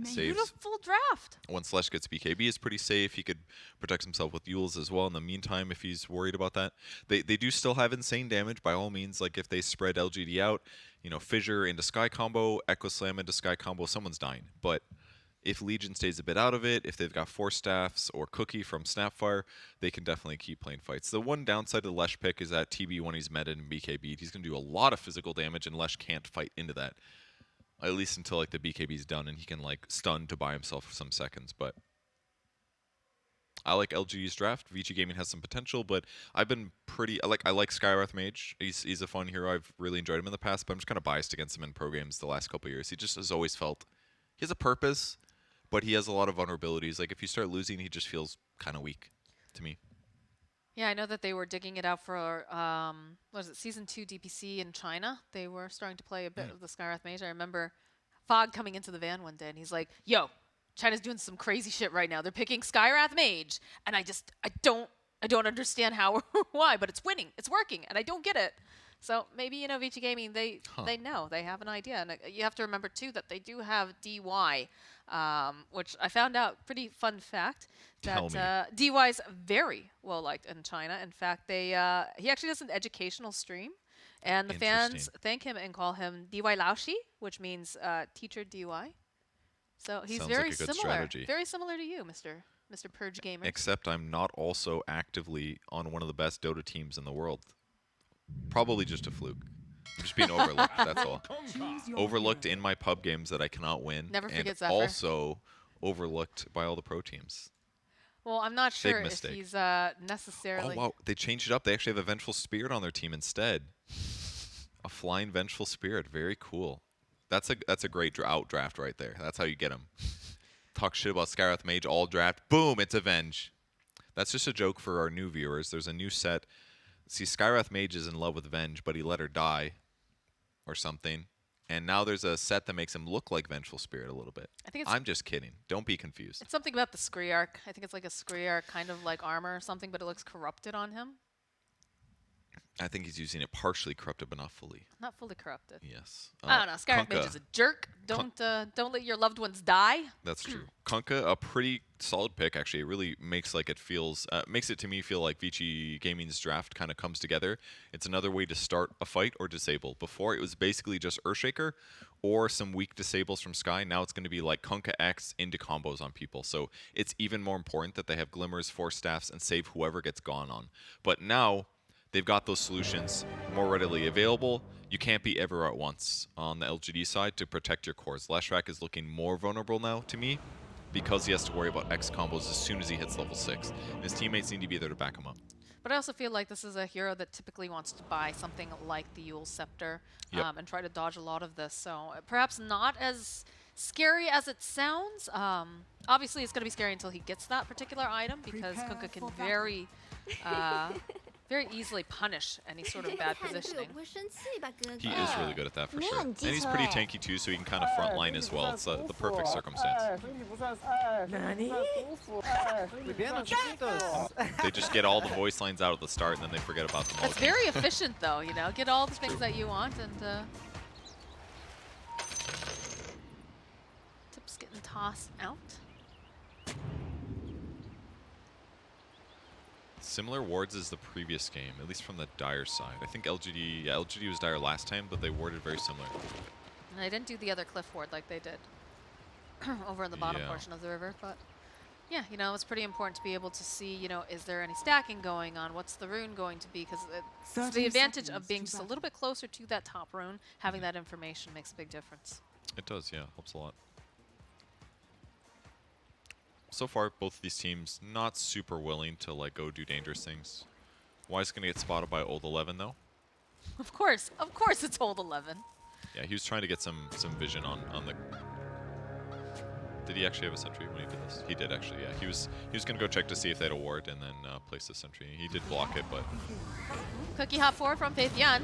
Saves. beautiful draft. When Slash gets BKB, is pretty safe. He could protect himself with Yules as well in the meantime if he's worried about that. They do still have insane damage by all means. Like if they spread LGD out, you know, Fissure into Sky combo, Echo Slam into Sky combo, someone's dying. But if Legion stays a bit out of it, if they've got Force Staffs or Cookie from Snapfire, they can definitely keep playing fights. The one downside of Lesh pick is that TB, when he's meta and BKB'd, he's going to do a lot of physical damage, and Lesh can't fight into that. At least until like the BKB's done and he can like stun to buy himself for some seconds. But I like LGD's draft. Vichy Gaming has some potential, but I've been I like Skywrath Mage. He's a fun hero. I've really enjoyed him in the past, but I'm just kind of biased against him in pro games the last couple of years. He just has always felt he has a purpose, but he has a lot of vulnerabilities. Like if you start losing, he just feels kind of weak to me. Yeah, I know that they were digging it out for, what is it, Season 2 DPC in China. They were starting to play a bit of the Skywrath Mage. I remember Fog coming into the van one day, and he's like, yo, China's doing some crazy shit right now. They're picking Skywrath Mage, and I don't understand how or why, but it's winning. It's working, and I don't get it. So maybe, you know, Vichy Gaming, they know. They have an idea. And you have to remember, too, that they do have DY, which I found out, pretty fun fact, that DY's very well liked in China. In fact, he actually does an educational stream, and the fans thank him and call him DY Laoshi, which means teacher DY. So he's very similar to you, Mr. Purge Gamer. Except I'm not also actively on one of the best Dota teams in the world. Probably just a fluke. I'm just being overlooked, that's all. Overlooked in my pub games that I cannot win. Never forget and Zephyr. Also overlooked by all the pro teams. Well, I'm not sure if he's necessarily... Oh, wow. They changed it up. They actually have a Vengeful Spirit on their team instead. A flying Vengeful Spirit. Very cool. That's a great outdraft right there. That's how you get him. Talk shit about Skywrath Mage all draft. Boom, it's Avenge. That's just a joke for our new viewers. There's a new set. See, Skywrath Mage is in love with Venge, but he let her die or something. And now there's a set that makes him look like Vengeful Spirit a little bit. I'm just kidding. Don't be confused. It's something about the Screarch. I think it's like a Screarch kind of like armor or something, but it looks corrupted on him. I think he's using it partially corrupted, but not fully. Not fully corrupted. Yes. I don't know. Skywrath Mage is a jerk. Don't let your loved ones die. That's true. Kunkka, a pretty solid pick, actually. It really makes makes it to me feel like Vichy Gaming's draft kind of comes together. It's another way to start a fight or disable. Before, it was basically just Earthshaker or some weak disables from Sky. Now it's going to be like Kunkka X into combos on people. So it's even more important that they have Glimmers, Force Staffs, and save whoever gets gone on. But now... they've got those solutions more readily available. You can't be everywhere at once on the LGD side to protect your cores. Leshrac is looking more vulnerable now to me because he has to worry about X combos as soon as he hits level 6. And his teammates need to be there to back him up. But I also feel like this is a hero that typically wants to buy something like the Yule Scepter and try to dodge a lot of this. So perhaps not as scary as it sounds. Obviously, it's going to be scary until he gets that particular item because Kunkka can very easily punish any sort of bad positioning. He is really good at that for sure. And he's pretty tanky too, so he can kind of front line as well. It's the perfect circumstance. They just get all the voice lines out at the start and then they forget about them all. That's very efficient though, you know? Get all the things that you want and Tip's getting tossed out. Similar wards as the previous game, at least from the Dire side. I think LGD was Dire last time, but they warded very similar. And they didn't do the other cliff ward like they did over in the bottom portion of the river, but yeah, you know, it's pretty important to be able to see, you know, is there any stacking going on? What's the rune going to be? Because it's the advantage of being just a little bit closer to that top rune, having that information makes a big difference. It does, yeah. Helps a lot. So far, both of these teams not super willing to like go do dangerous things. Wise gonna get spotted by Old 11 though. Of course it's old 11. Yeah, he was trying to get some vision on the. Did he actually have a sentry when he did this? He did actually. Yeah, he was gonna go check to see if they had a ward and then place the sentry. He did block it, but Cookie hop forward from Faith Yan.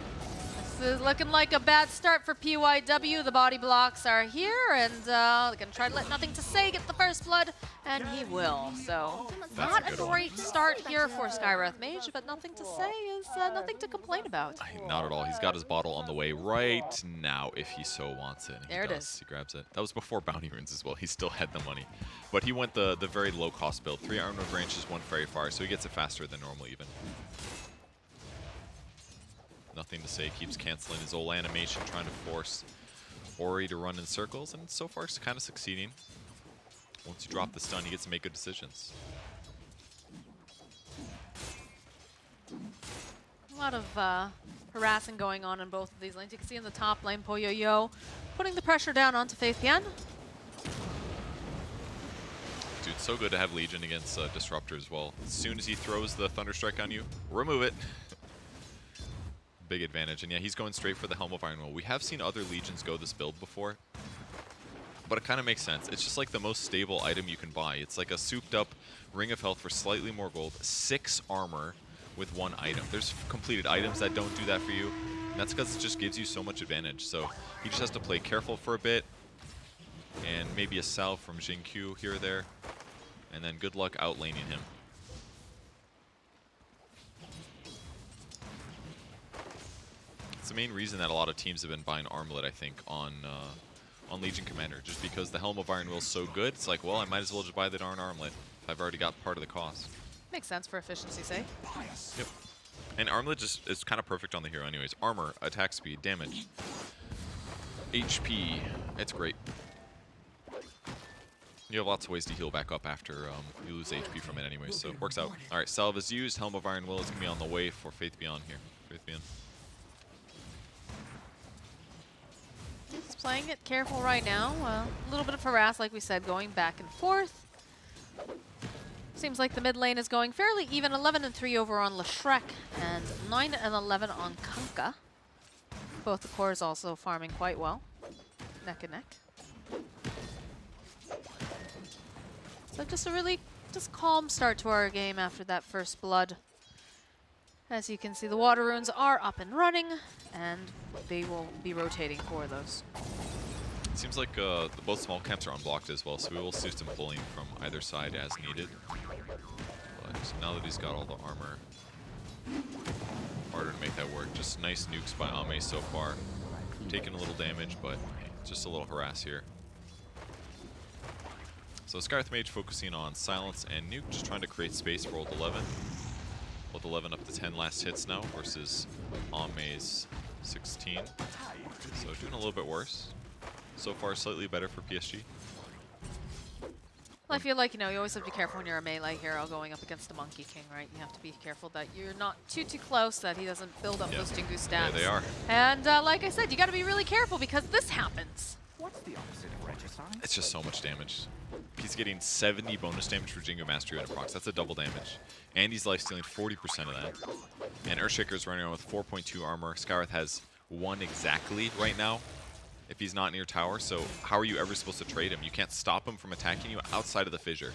This is looking like a bad start for PYW. The body blocks are here, and they're going to try to let Nothing to Say get the first blood, and he will. So, not a great start here for Skywrath Mage, but Nothing to Say is nothing to complain about. not at all. He's got his bottle on the way right now if he so wants it. There it is. He grabs it. That was before bounty runes as well. He still had the money. But he went the very low cost build. 3 Armor Branches, 1 Fairy Fire, so he gets it faster than normal even. Nothing to Say keeps canceling his old animation, trying to force Ori to run in circles, and so far it's kind of succeeding. Once you drop the stun, he gets to make good decisions. A lot of harassing going on in both of these lanes. You can see in the top lane, Poyoyo putting the pressure down onto Faith Yan. Dude, so good to have Legion against Disruptor as well. As soon as he throws the Thunderstrike on you, remove it. Big advantage, and yeah, he's going straight for the Helm of Iron Will. We have seen other Legions go this build before, but it kind of makes sense. It's just like the most stable item you can buy. It's like a souped up Ring of Health for slightly more gold, 6 armor with 1 item. There's completed items that don't do that for you, and that's because it just gives you so much advantage. So he just has to play careful for a bit, and maybe a salve from Jin-Q here or there, and then good luck outlaning him. It's the main reason that a lot of teams have been buying Armlet, I think, on Legion Commander, just because the Helm of Iron Will is so good. It's like, well, I might as well just buy the darn Armlet if I've already got part of the cost. Makes sense for efficiency's sake. Yep. And Armlet just is kind of perfect on the hero anyways. Armor, attack speed, damage, HP. It's great. You have lots of ways to heal back up after you lose HP from it anyways, so it works out. All right, Salve is used. Helm of Iron Will is going to be on the way for Faith Beyond here. Faith Beyond. He's playing it careful right now. A little bit of harass, like we said, going back and forth. Seems like the mid lane is going fairly even. 11-3 over on Leshrek and 9-11 on Kunkka. Both the cores also farming quite well. Neck and neck. So just a really calm start to our game after that first blood. As you can see, the water runes are up and running, and they will be rotating for those. It seems like both small camps are unblocked as well, so we will see some pulling from either side as needed. But now that he's got all the armor, harder to make that work. Just nice nukes by Ame so far. Taking a little damage, but hey, just a little harass here. So Skywrath Mage focusing on silence and nuke, just trying to create space for Old 11. Old 11 up to 10 last hits now versus Ame's 16. So doing a little bit worse. So far, slightly better for PSG. Well, I feel like, you know, you always have to be careful when you're a melee hero going up against a Monkey King, right? You have to be careful that you're not too close, that he doesn't build up those Jingu stats. There they are. And like I said, you got to be really careful because this happens. What's the opposite of regicide? It's just so much damage. He's getting 70 bonus damage for Jingu Mastery at procs. That's a double damage. And he's lifestealing 40% of that. And Earthshaker's running around with 4.2 armor. Skywrath has 1 exactly right now if he's not near tower. So how are you ever supposed to trade him? You can't stop him from attacking you outside of the fissure.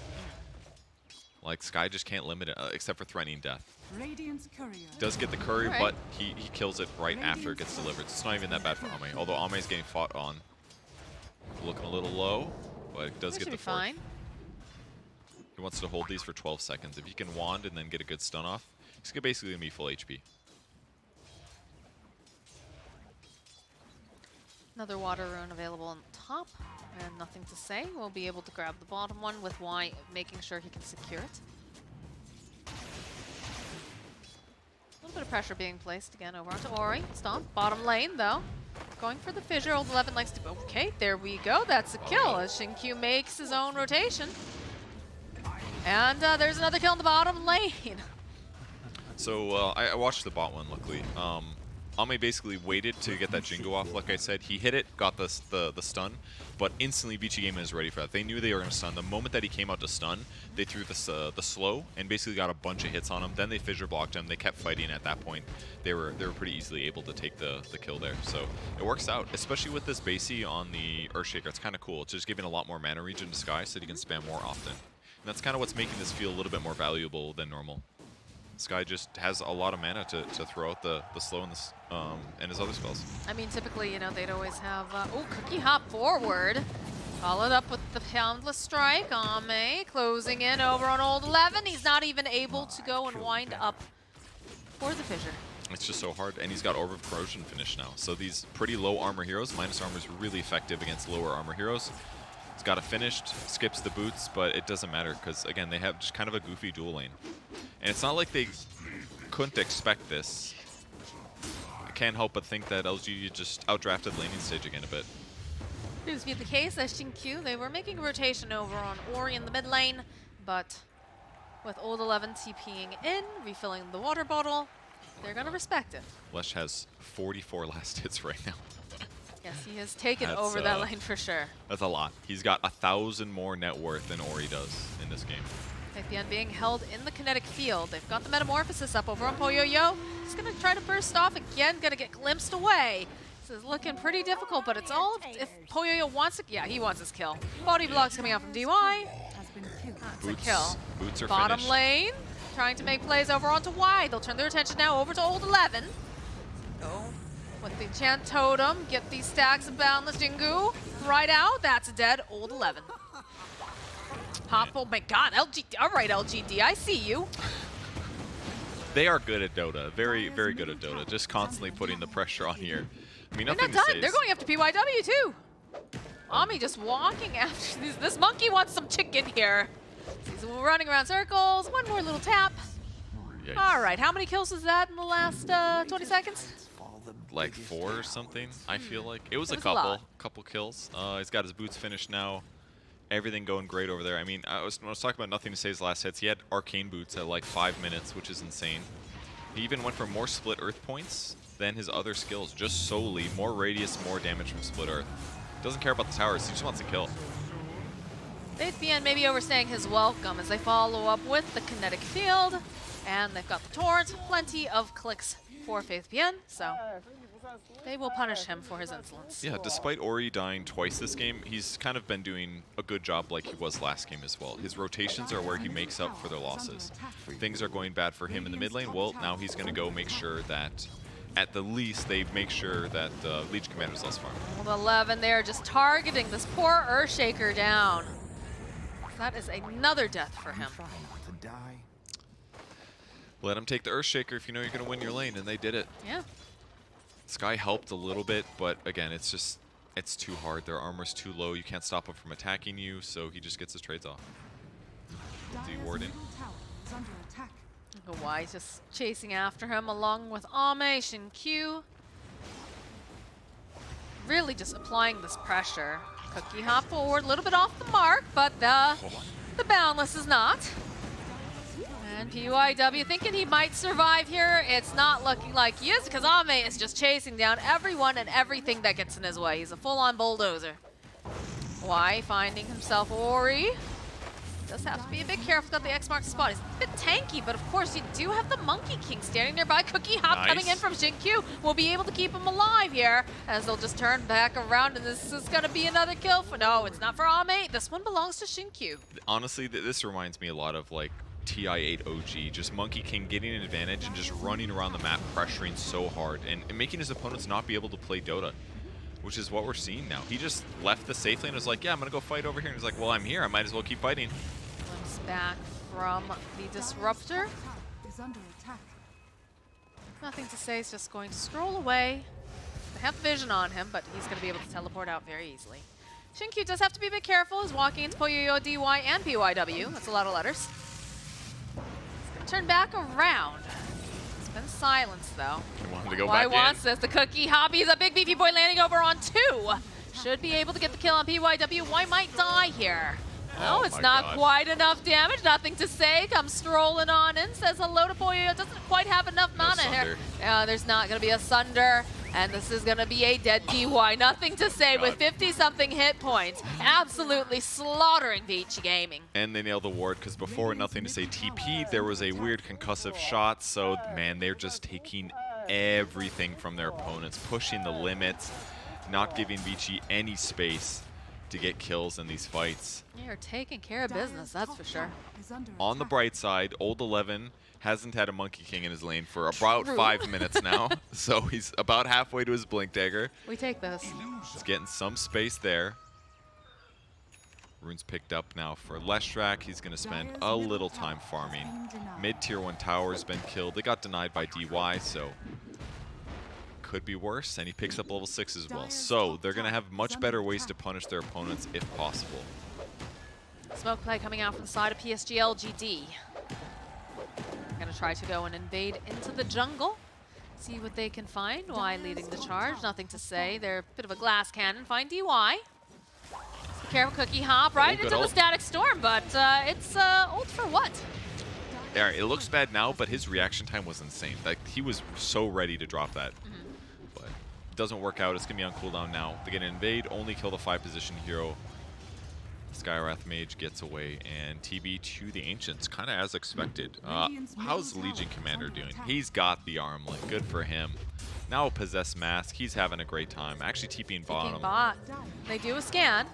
Like, Sky just can't limit it except for threatening death. Radiant's courier. Does get the curry, Right. but he kills it right after it gets delivered. It's not even that bad for Ame, although Ame is getting fought on. Looking a little low, but it does That get should the be fork. fine. He wants to hold these for 12 seconds. If he can wand and then get a good stun off, he's basically going to be full HP. Another water rune available on top, and Nothing to Say. We'll be able to grab the bottom one with Y making sure he can secure it. A little bit of pressure being placed again over onto Ori. Stomp, bottom lane though. Going for the fissure. Old 11 likes to. Okay, there we go. That's a kill as Shin-Q makes his own rotation. And there's another kill in the bottom lane. So I watched the bot one, luckily. Ame basically waited to get that Jingo off, like I said. He hit it, got the stun, but instantly Vichy Gaming is ready for that. They knew they were going to stun. The moment that he came out to stun, they threw the slow and basically got a bunch of hits on him. Then they fissure blocked him. They kept fighting. At that point, they were pretty easily able to take the kill there. So it works out, especially with this Vici on the Earthshaker. It's kind of cool. It's just giving a lot more mana regen to Sky so that he can spam more often. And that's kind of what's making this feel a little bit more valuable than normal. Sky just has a lot of mana to throw out the slow and his other spells. I mean, typically, you know, they'd always have, oh, Cookie hop forward. Followed up with the Boundless Strike. Ame closing in over on old 11. He's not even able to go and wind up for the fissure. It's just so hard, and he's got Orb of Corrosion finish now. So these pretty low armor heroes, minus armor is really effective against lower armor heroes. He's got it finished, skips the boots, but it doesn't matter because, again, they have just kind of a goofy dual lane. And it's not like they couldn't expect this. I can't help but think that LGD just outdrafted laning stage again a bit. Seems to be the case as Xinkyu. They were making a rotation over on Ori in the mid lane, but with old 11 TPing in, refilling the water bottle, they're going to respect it. Lesh has 44 last hits right now. Yes, he has taken over that lane for sure. That's a lot. He's got 1,000 more net worth than Ori does in this game. Faithian being held in the kinetic field. They've got the Metamorphosis up over on Poyoyo. He's going to try to burst off again, going to get glimpsed away. This is looking pretty difficult, but it's all if Poyoyo wants to. Yeah, he wants his kill. Body blocks coming out from DY. That's a kill. Boots are Bottom finished. lane, trying to make plays over onto Y. They'll turn their attention now over to old 11. Go with the Enchant Totem, get these stacks of Boundless Jingu right out. That's dead, old 11. Hop, oh my god, LGD, all right, LGD, I see you. They are good at Dota, very, very good at Dota, just constantly putting the pressure on here. I mean, They're nothing not to done, say. they're going after PYW too. Ami just walking after this monkey wants some chicken here. He's running around circles, one more little tap. Yikes. All right, how many kills is that in the last 20 seconds? Like 4 or something, I feel like. It was a It was a couple kills. He's got his boots finished now. Everything going great over there. I mean, when I was talking about nothing to say his last hits, he had arcane boots at like 5 minutes, which is insane. He even went for more split earth points than his other skills, just solely more radius, more damage from split earth. Doesn't care about the towers, he just wants to kill. FaithBN maybe overstaying his welcome as they follow up with the kinetic field, and they've got the torrent, plenty of clicks for FaithBN, so they will punish him for his insolence. Yeah, despite Ori dying twice this game, he's kind of been doing a good job like he was last game as well. His rotations are where he makes up for their losses. Things are going bad for him in the mid lane, well, now he's going to go make sure that, at the least, they make sure that Legion Commander's less farm. Old 11 there just targeting this poor Earthshaker down. That is another death for him. Try not to die. Let him take the Earthshaker if you know you're going to win your lane, and they did it. Yeah. Sky helped a little bit, but again, it's too hard. Their armor's too low. You can't stop him from attacking you, so he just gets his trades off. The Warden. Y just chasing after him along with Ame, Xinkyu. Really just applying this pressure. Cookie hop forward, a little bit off the mark, but the Boundless is not. And PYW thinking he might survive here. It's not looking like he is because Ame is just chasing down everyone and everything that gets in his way. He's a full-on bulldozer. Y finding himself Ori. Does have to be a bit careful. Got the X marks spot. He's a bit tanky, but of course you do have the Monkey King standing nearby. Cookie hop coming in from Xinkyu will be able to keep him alive here as they'll just turn back around, and this is going to be another kill for. No, it's not for Ame. This one belongs to Xinkyu. Honestly, this reminds me a lot of like TI8 OG, just Monkey King getting an advantage and just running around the map, pressuring so hard and making his opponents not be able to play Dota, which is what we're seeing now. He just left the safe lane and was like, yeah, I'm gonna go fight over here. And he's like, well, I'm here, I might as well keep fighting. Glimpse back from the Disruptor. Nothing to say, he's just going to scroll away. They have vision on him, but he's gonna be able to teleport out very easily. Xinkyu does have to be a bit careful. He's walking into Poyoyo, DY, and PYW. That's a lot of letters. Turn back around. It's been silenced though. He wanted to go Y back wants in. this. The Cookie hobby is a big beefy boy landing over on 2. Should be able to get the kill on PYW. Y might die here. No, it's not quite enough damage. Nothing to say. Comes strolling on in. Says hello to Poyo. Doesn't quite have enough mana here. There's not going to be a Sunder. And this is going to be a dead DY. Nothing to say with 50-something hit points. Absolutely slaughtering Vichy Gaming. And they nailed the ward because before Nothing to Say TP, there was a weird concussive shot. So, man, they're just taking everything from their opponents, pushing the limits, not giving Vichy any space to get kills in these fights. You're taking care of business, that's for sure. On the bright side, Old 11 hasn't had a Monkey King in his lane for about 5 minutes now, so he's about halfway to his Blink Dagger. We take this. He's getting some space there. Rune's picked up now for Leshrac. He's going to spend a little time farming. Mid-tier 1 tower's been killed. They got denied by DY, so could be worse, and he picks up level 6 as well. So they're going to have much better ways to punish their opponents if possible. Smoke play coming out from the side of PSG.LGD. Gonna try to go and invade into the jungle. See what they can find. Y leading the charge. Nothing to say. They're a bit of a glass cannon. Find DY. Be careful, Cookie hop right into the static storm, but it's ult for what? Yeah, it looks bad now, but his reaction time was insane. Like, he was so ready to drop that. But it doesn't work out. It's gonna be on cooldown now. They're gonna invade, only kill the 5 position hero. Skywrath Mage gets away, and TB to the Ancients, kind of as expected. How's Legion Commander doing? He's got the armlet. Good for him. Now a Possessed Mask. He's having a great time. Actually TPing bottom. They do a scan.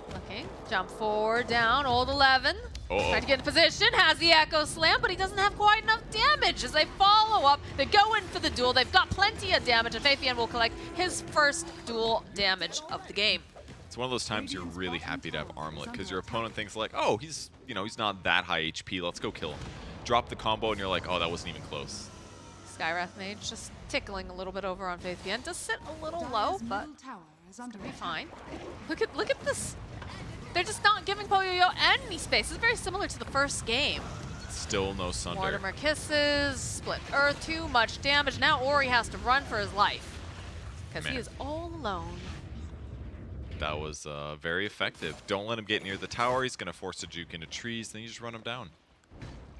Looking. Jump forward, down. Old 11. Trying to get in position. Has the Echo Slam, but he doesn't have quite enough damage as they follow up. They go in for the duel. They've got plenty of damage, and Faithian will collect his first duel damage of the game. It's one of those times you're really happy to have Armlet because your opponent thinks like, oh, he's not that high HP. Let's go kill him. Drop the combo and you're like, oh, that wasn't even close. Skywrath Mage just tickling a little bit over on Faithian. Does sit a little low, but it's gonna be fine. Look at this. They're just not giving Poyo any space. It's very similar to the first game. Still no Sunder. Mortimer kisses, split earth, too much damage. Now Ori has to run for his life because he is all alone. That was very effective. Don't let him get near the tower. He's going to force a juke into trees. Then you just run him down.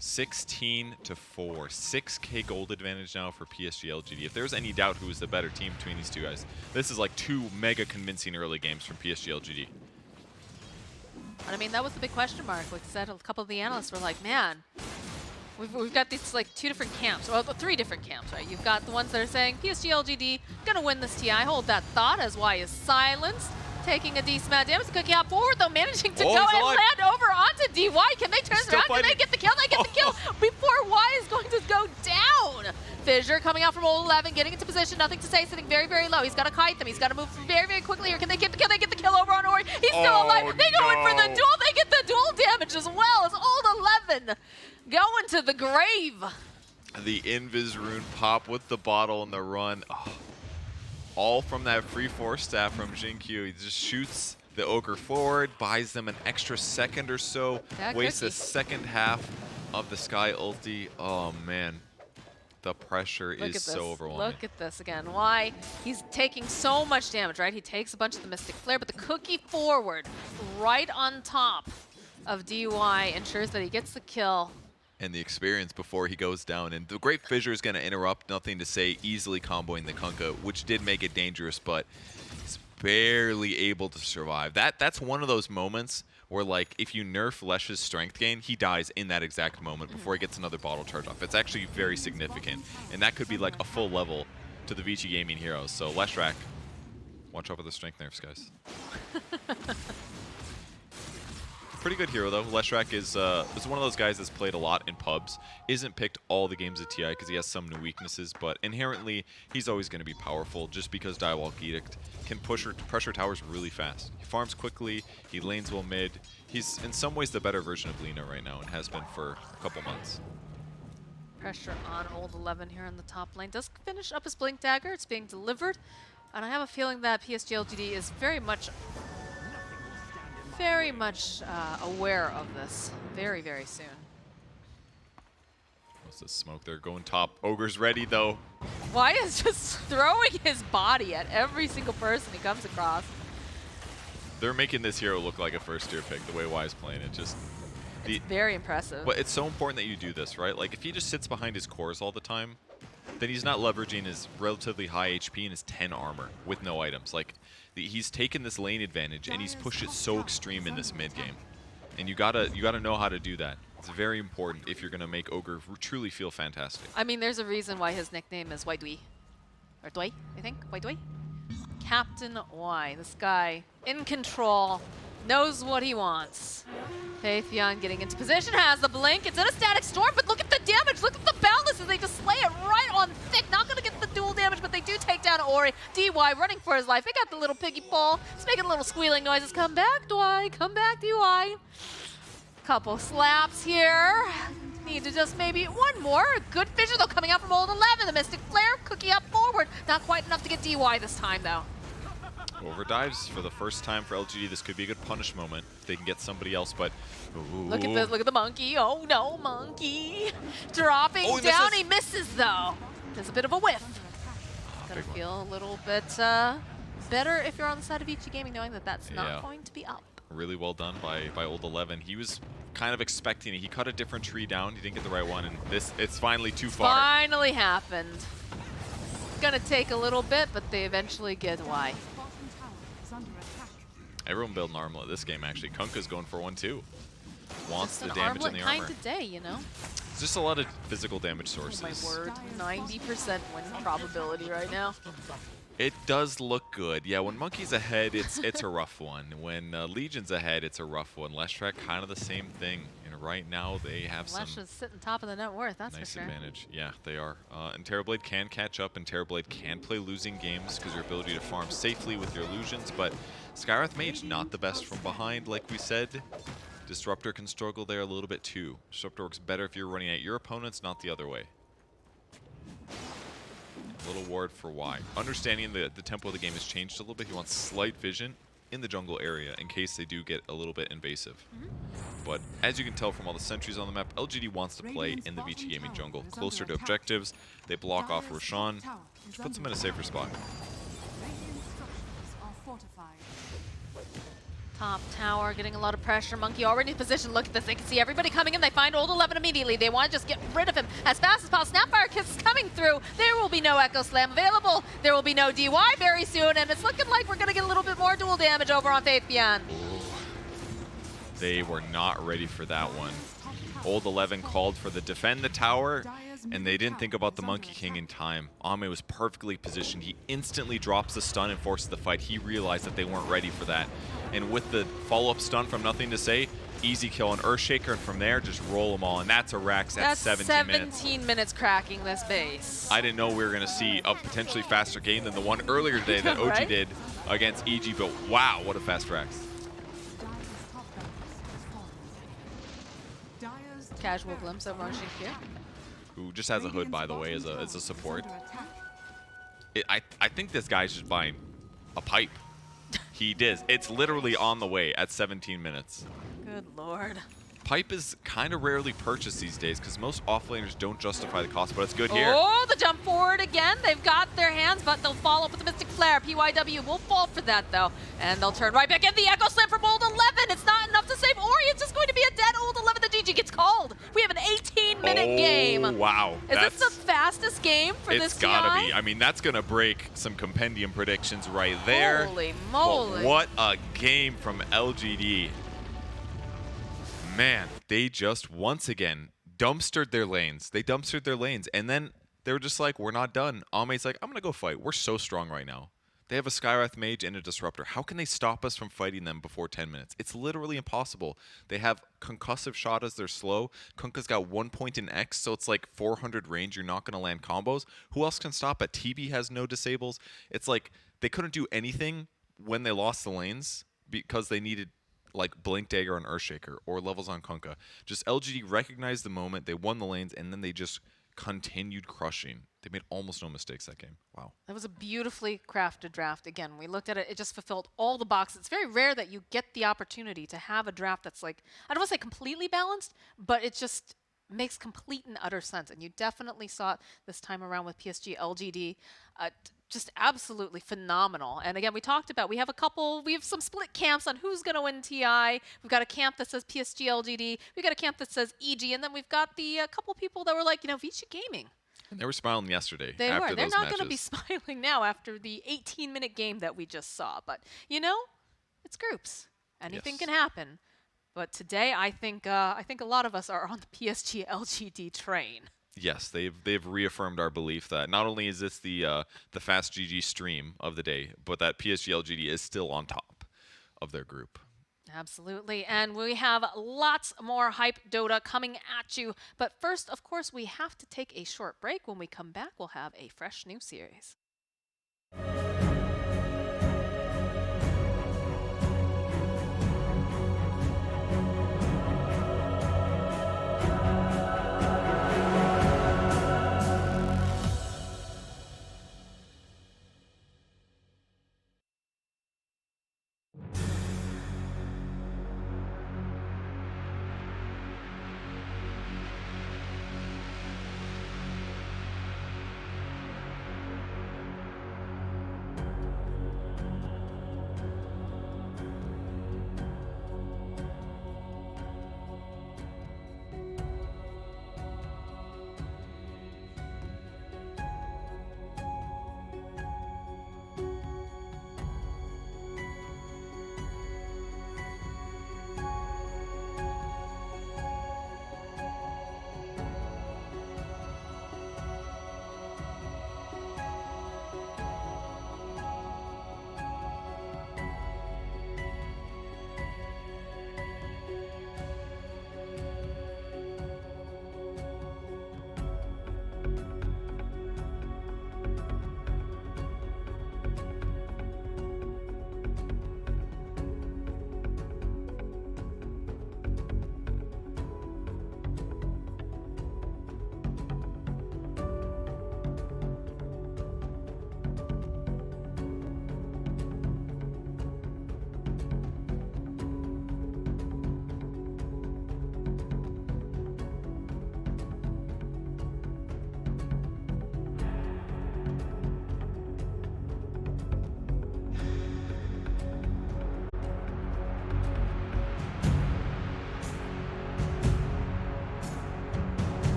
16-4. 6k gold advantage now for PSG.LGD. If there's any doubt who is the better team between these two guys, this is like 2 mega convincing early games from PSG.LGD. And I mean, that was the big question mark. Like I said, a couple of the analysts were like, man, we've got these like 2 different camps, well, 3 different camps, right? You've got the ones that are saying PSG.LGD gonna win this TI. Hold that thought as Y is silenced. Taking a decent amount of damage. Cookie out forward, though, managing to go and land over onto DY. Can they turn around? Can they get the kill? They get the kill before Y is going to go down. Fissure coming out from Old 11, getting into position. Nothing to say, sitting very, very low. He's got to kite them. He's got to move very, very quickly here. Can they get the kill? They get the kill over on Ori. He's still alive. They go in for the duel. They get the duel damage as well. It's Old 11 going to the grave. The Invis rune pop with the bottle and the run. Oh. All from that free force staff from Jinkyu. He just shoots the Ogre forward, buys them an extra second or so, wastes the second half of the Sky ulti. Oh man, the pressure is so overwhelming. Look at this again. Why? He's taking so much damage, right? He takes a bunch of the Mystic Flare, but the Cookie forward, right on top of DY, ensures that he gets the kill. And the experience before he goes down. And the Great Fissure is going to interrupt, Nothing to Say, easily comboing the Kunkka, which did make it dangerous, but he's barely able to survive. That's one of those moments where, like, if you nerf Lesh's strength gain, he dies in that exact moment before he gets another bottle charge off. It's actually very significant. And that could be like a full level to the Vichy Gaming heroes. So Leshrac, watch out for the strength nerfs, guys. Pretty good hero though. Leshrac is one of those guys that's played a lot in pubs. Isn't picked all the games of TI because he has some new weaknesses, but inherently he's always going to be powerful just because Direwolf Edict can pressure towers really fast. He farms quickly, he lanes well mid. He's in some ways the better version of Lina right now and has been for a couple months. Pressure on Old 11 here in the top lane. Does finish up his Blink Dagger. It's being delivered. And I have a feeling that PSG.LGD is very much aware of this very, very soon. What's the smoke there? Going top. Ogre's ready, though. Y is just throwing his body at every single person he comes across. They're making this hero look like a first-tier pick, the way Y's playing it. Just It's very impressive. But it's so important that you do this, right? Like, if he just sits behind his cores all the time, then he's not leveraging his relatively high HP and his 10 armor with no items. Like, he's taken this lane advantage, and he's pushed it so extreme in this mid-game. And you gotta know how to do that. It's very important if you're gonna make Ogre truly feel fantastic. I mean, there's a reason why his nickname is Waidui. Or Dway, I think? Waidui? Captain Y. This guy, in control, knows what he wants. Faithion getting into position, has the blink. It's in a static storm, but look at the damage. Look at the boundlesses. They just slay it right on thick. Not going to get the dual damage, but they do take down Ori. DY running for his life. They got the little piggy pole. It's making little squealing noises. Come back, DY. Come back, DY. Couple slaps here. Need to just maybe one more. Good vision, though, coming out from Old 11. The Mystic Flare, cookie up forward. Not quite enough to get DY this time, though. Overdives for the first time for LGD. This could be a good punish moment if they can get somebody else, but ooh. Look at this, look at the monkey. Oh no, monkey. Dropping down, he misses though. There's a bit of a whiff. Gonna feel a little bit better if you're on the side of Vichy Gaming knowing that that's not going to be up. Really well done by Old 11. He was kind of expecting it. He cut a different tree down. He didn't get the right one, and it's finally too far. Finally happened. Gonna take a little bit, but they eventually get Y. Everyone building armlet this game, actually. Kunkka's going for one, too. Wants the an damage in armlet the armor. kind of day, you know? It's just a lot of physical damage sources. Oh my word, 90% win probability right now. It does look good. Yeah, when Monkey's ahead, it's a rough one. When Legion's ahead, it's a rough one. Leshrac, kind of the same thing. And right now, they have Lesh is sitting top of the net worth, that's nice for sure. advantage. Yeah, they are. And Terrorblade can catch up, and Terrorblade can play losing games because your ability to farm safely with your illusions, but Skywrath Mage, not the best from behind, like we said. Disruptor can struggle there a little bit too. Disruptor works better if you're running at your opponents, not the other way. A little ward for Y. Understanding the tempo of the game has changed a little bit. He wants slight vision in the jungle area in case they do get a little bit invasive. But as you can tell from all the sentries on the map, LGD wants to play in the Vichy Gaming jungle. Closer to objectives, they block off Roshan, which puts them in a safer spot. Top tower getting a lot of pressure. Monkey already in position. Look at this. They can see everybody coming in. They find Old 11 immediately. They want to just get rid of him as fast as possible. Snapfire Kiss is coming through. There will be no Echo Slam available. There will be no DY very soon. And it's looking like we're going to get a little bit more dual damage over on Faithion. They were not ready for that one. Old 11 called for the defend the tower, and they didn't think about the Monkey King in time. Ame was perfectly positioned. He instantly drops the stun and forces the fight. He realized that they weren't ready for that. And with the follow-up stun from Nothing to Say, easy kill on Earthshaker, and from there, just roll them all. And that's a Rax at 17 minutes. 17 minutes cracking this base. I didn't know we were going to see a potentially faster game than the one earlier today that OG right? did against EG, but wow, what a fast Rax. Casual glimpse of Rosh here. Who just has a hood, by the way, as a support. I think this guy's just buying a pipe. He did. It's literally on the way at 17 minutes. Good lord. Pipe is kind of rarely purchased these days because most offlaners don't justify the cost, but it's good here. Oh, the jump forward again. They've got their hands, but they'll follow up with the Mystic Flare. PYW will fall for that, though. And they'll turn right back in. The Echo Slam from Old 11. It's not enough to save Ori. It's just going to be a dead Old 11. The GG gets called. We have an 18-minute game. Wow. Is this the fastest game for this TI? It's gotta be. I mean, that's going to break some compendium predictions right there. Holy moly. But what a game from LGD. Man, they just once again dumpstered their lanes. They dumpstered their lanes, and then they were just like, we're not done. Ame's like, I'm going to go fight. We're so strong right now. They have a Skywrath Mage and a Disruptor. How can they stop us from fighting them before 10 minutes? It's literally impossible. They have concussive shot as they're slow. Kunkka's got 1 point in X, so it's like 400 range. You're not going to land combos. Who else can stop it? TB has no disables. It's like they couldn't do anything when they lost the lanes because they needed like Blink Dagger on Earthshaker or levels on Kunkka. Just LGD recognized the moment, they won the lanes, and then they just continued crushing. They made almost no mistakes that game. Wow. That was a beautifully crafted draft. Again, we looked at it, it just fulfilled all the boxes. It's very rare that you get the opportunity to have a draft that's like, I don't want to say completely balanced, but it's just makes complete and utter sense. And you definitely saw it this time around with PSG.LGD. Just absolutely phenomenal. And again, we talked about, we have some split camps on who's going to win TI. We've got a camp that says PSG.LGD. We've got a camp that says EG. And then we've got the couple people that were like, Vichy Gaming. And they were smiling yesterday They after were. They're those not matches. going to be smiling now after the 18-minute game that we just saw. But, it's groups. Anything Yes. can happen. But today, I think a lot of us are on the PSG.LGD train. Yes, they've reaffirmed our belief that not only is this the fast GG stream of the day, but that PSG.LGD is still on top of their group. Absolutely. And we have lots more hype Dota coming at you. But first, of course, we have to take a short break. When we come back, we'll have a fresh new series.